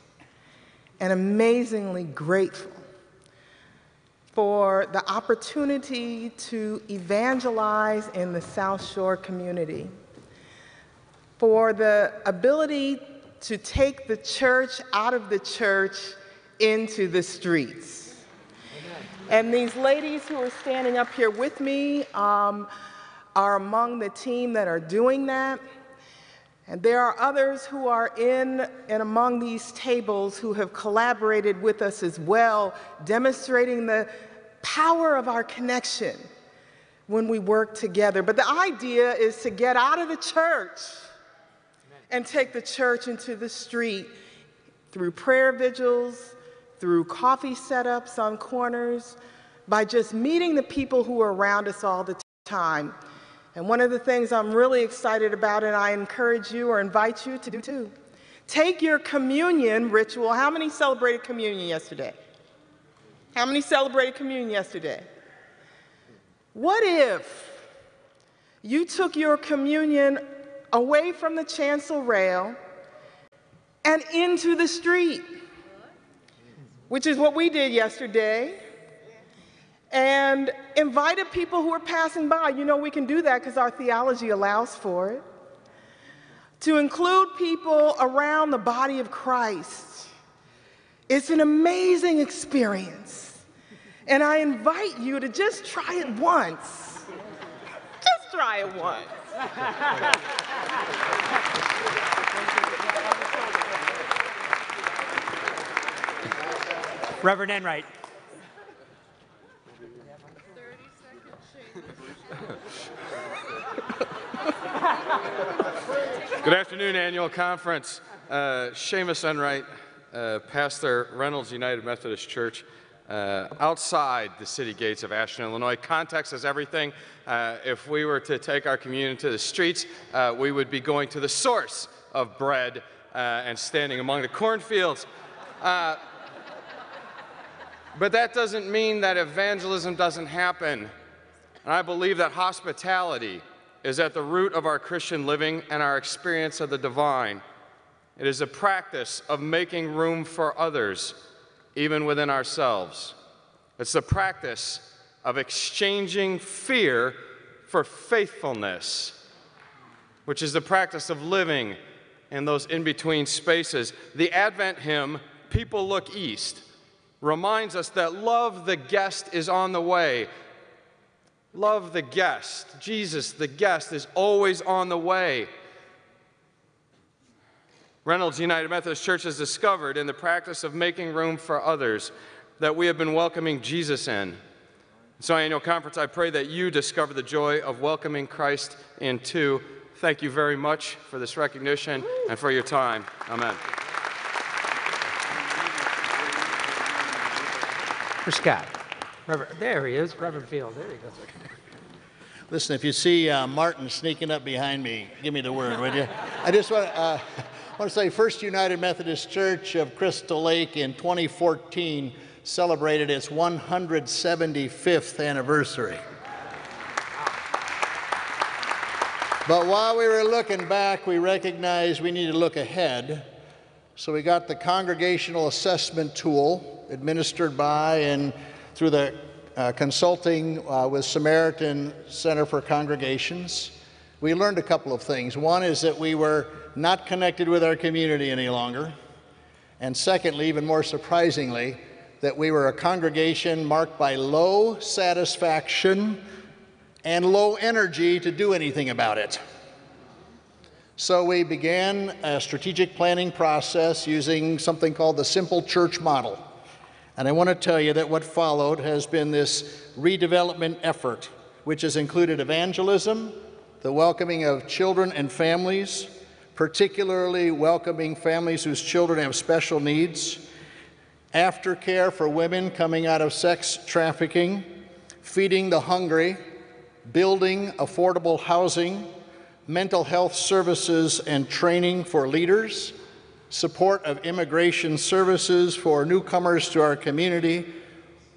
and amazingly grateful for the opportunity to evangelize in the South Shore community, for the ability to take the church out of the church into the streets. And these ladies who are standing up here with me are among the team that are doing that. And there are others who are in and among these tables who have collaborated with us as well, demonstrating the power of our connection when we work together. But the idea is to get out of the church and take the church into the street through prayer vigils, through coffee setups on corners, by just meeting the people who are around us all the time. And one of the things I'm really excited about, and I encourage you or invite you to do too, take your communion ritual. How many celebrated communion yesterday? How many celebrated communion yesterday? What if you took your communion away from the chancel rail and into the street, which is what we did yesterday, and invited people who are passing by? You know we can do that because our theology allows for it. To include people around the body of Christ. It's an amazing experience. And I invite you to just try it once. Just try it once. Reverend Enright. Good afternoon, annual conference. Seamus Enright, pastor, Reynolds United Methodist Church, outside the city gates of Ashland, Illinois. Context is everything. If we were to take our communion to the streets, we would be going to the source of bread and standing among the cornfields. But that doesn't mean that evangelism doesn't happen. And I believe that hospitality is at the root of our Christian living and our experience of the divine. It is a practice of making room for others, even within ourselves. It's the practice of exchanging fear for faithfulness, which is the practice of living in those in-between spaces. The Advent hymn, People Look East, reminds us that love the guest is on the way. Love the guest. Jesus, the guest, is always on the way. Reynolds United Methodist Church has discovered in the practice of making room for others that we have been welcoming Jesus in. So, annual conference, I pray that you discover the joy of welcoming Christ in too. Thank you very much for this recognition and for your time. Amen. For Scott. There he is, Reverend Field. There he goes. Listen, if you see Martin sneaking up behind me, give me the word, would you? I just want to say First United Methodist Church of Crystal Lake in 2014 celebrated its 175th anniversary. But while we were looking back, we recognized we need to look ahead. So we got the congregational assessment tool administered by and through the consulting with Samaritan Center for Congregations. We learned a couple of things. One is that we were not connected with our community any longer. And secondly, even more surprisingly, that we were a congregation marked by low satisfaction and low energy to do anything about it. So we began a strategic planning process using something called the Simple Church Model. And I want to tell you that what followed has been this redevelopment effort, which has included evangelism, the welcoming of children and families, particularly welcoming families whose children have special needs, aftercare for women coming out of sex trafficking, feeding the hungry, building affordable housing, mental health services and training for leaders, support of immigration services for newcomers to our community,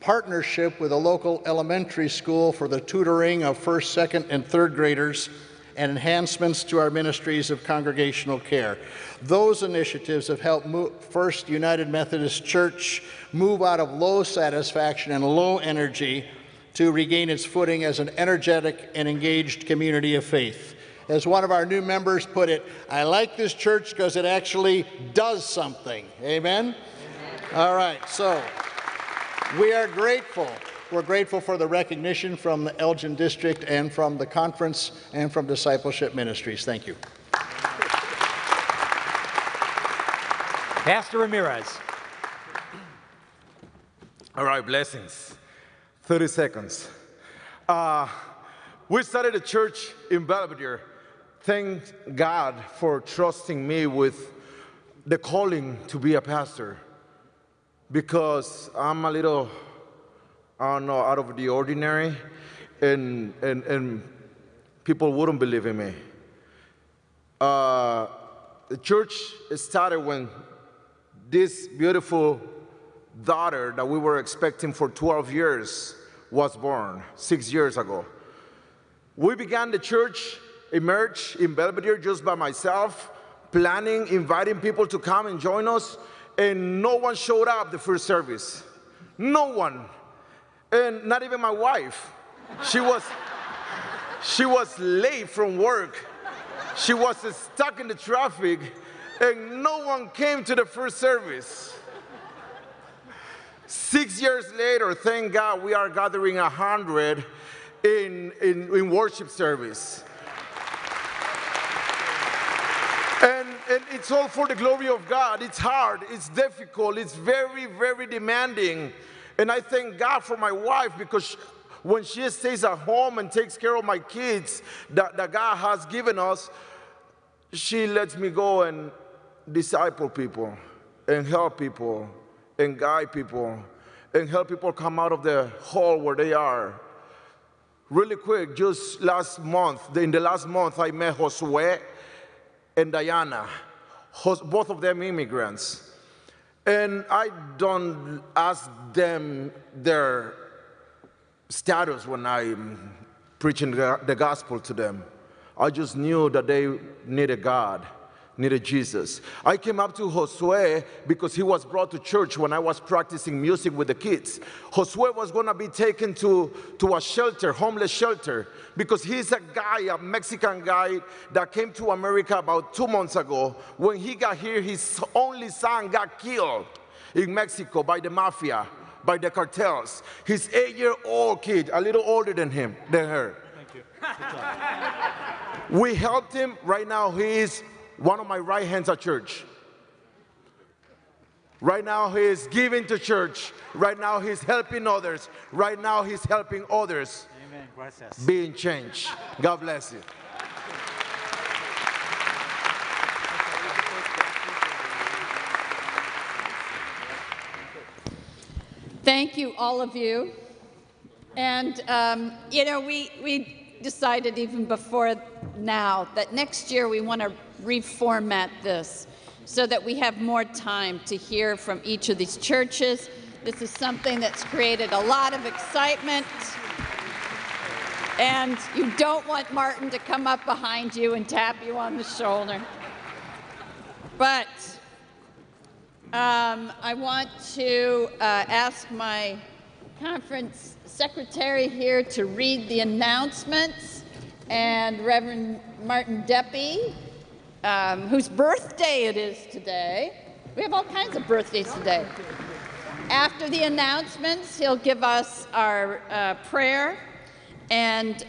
partnership with a local elementary school for the tutoring of first, second, and third graders, and enhancements to our ministries of congregational care. Those initiatives have helped First United Methodist Church move out of low satisfaction and low energy to regain its footing as an energetic and engaged community of faith. As one of our new members put it, I like this church because it actually does something. Amen? Amen? All right, so we are grateful. We're grateful for the recognition from the Elgin District and from the conference and from Discipleship Ministries. Thank you. Pastor Ramirez. All right, blessings. 30 seconds. We started a church in Belvedere. Thank God for trusting me with the calling to be a pastor, because I'm a little, I don't know, out of the ordinary, and people wouldn't believe in me. The church started when this beautiful daughter that we were expecting for 12 years was born 6 years ago. We began the church, emerged in Belvedere just by myself, planning, inviting people to come and join us, and no one showed up the first service. No one. And not even my wife. She was late from work. She was stuck in the traffic, and no one came to the first service. 6 years later, thank God, we are gathering 100 in worship service. And it's all for the glory of God. It's hard, it's difficult, it's very, very demanding. And I thank God for my wife, because when she stays at home and takes care of my kids that God has given us, she lets me go and disciple people and help people and guide people and help people come out of the hole where they are. Really quick, just last month, in the last month, I met Josue and Diana, both of them immigrants. And I don't ask them their status when I'm preaching the gospel to them. I just knew that they needed God, needed Jesus. I came up to Josue because he was brought to church when I was practicing music with the kids. Josue was going to be taken to a shelter, homeless shelter, because he's a guy, a Mexican guy that came to America about 2 months ago. When he got here, his only son got killed in Mexico by the mafia, by the cartels. His 8-year-old kid, a little older than her. Thank you. Good job. We helped him. Right now, he is one of my right hands at church. Right now, he is giving to church. Right now, he's helping others. Right now, he's helping others. Amen. Gracias. Being changed. God bless you. Thank you, all of you. And, you know, we decided even before now that next year we want to reformat this so that we have more time to hear from each of these churches. This is something that's created a lot of excitement. And you don't want Martin to come up behind you and tap you on the shoulder. But I want to ask my conference secretary here to read the announcements, and Reverend Martin Deppy, whose birthday it is today. We have all kinds of birthdays today. After the announcements, he'll give us our prayer, and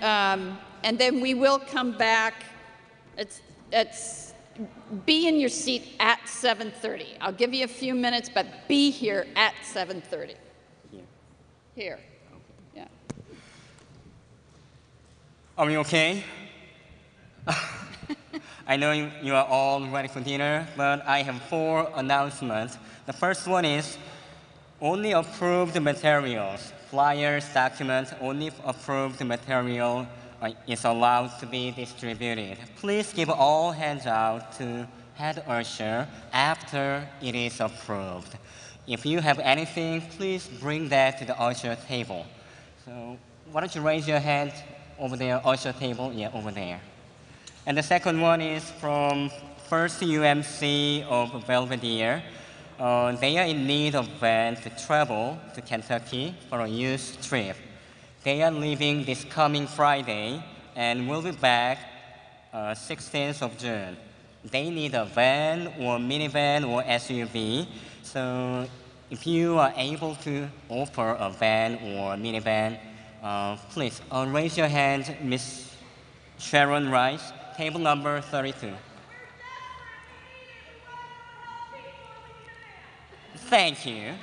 then we will come back. Be in your seat at 7:30. I'll give you a few minutes, but be here at 7:30. Here. Yeah. Are we okay? I know you are all ready for dinner, but I have 4 announcements. The first one is only approved materials, flyers, documents, only approved material is allowed to be distributed. Please give all hands out to head usher after it is approved. If you have anything, please bring that to the usher table. So why don't you raise your hand over there, usher table? Yeah, over there. And the second one is from First UMC of Belvedere. They are in need of vans to travel to Kentucky for a youth trip. They are leaving this coming Friday and will be back 16th of June. They need a van or minivan or SUV. So if you are able to offer a van or minivan, please raise your hand, Miss Sharon Rice, table number 32. Thank you.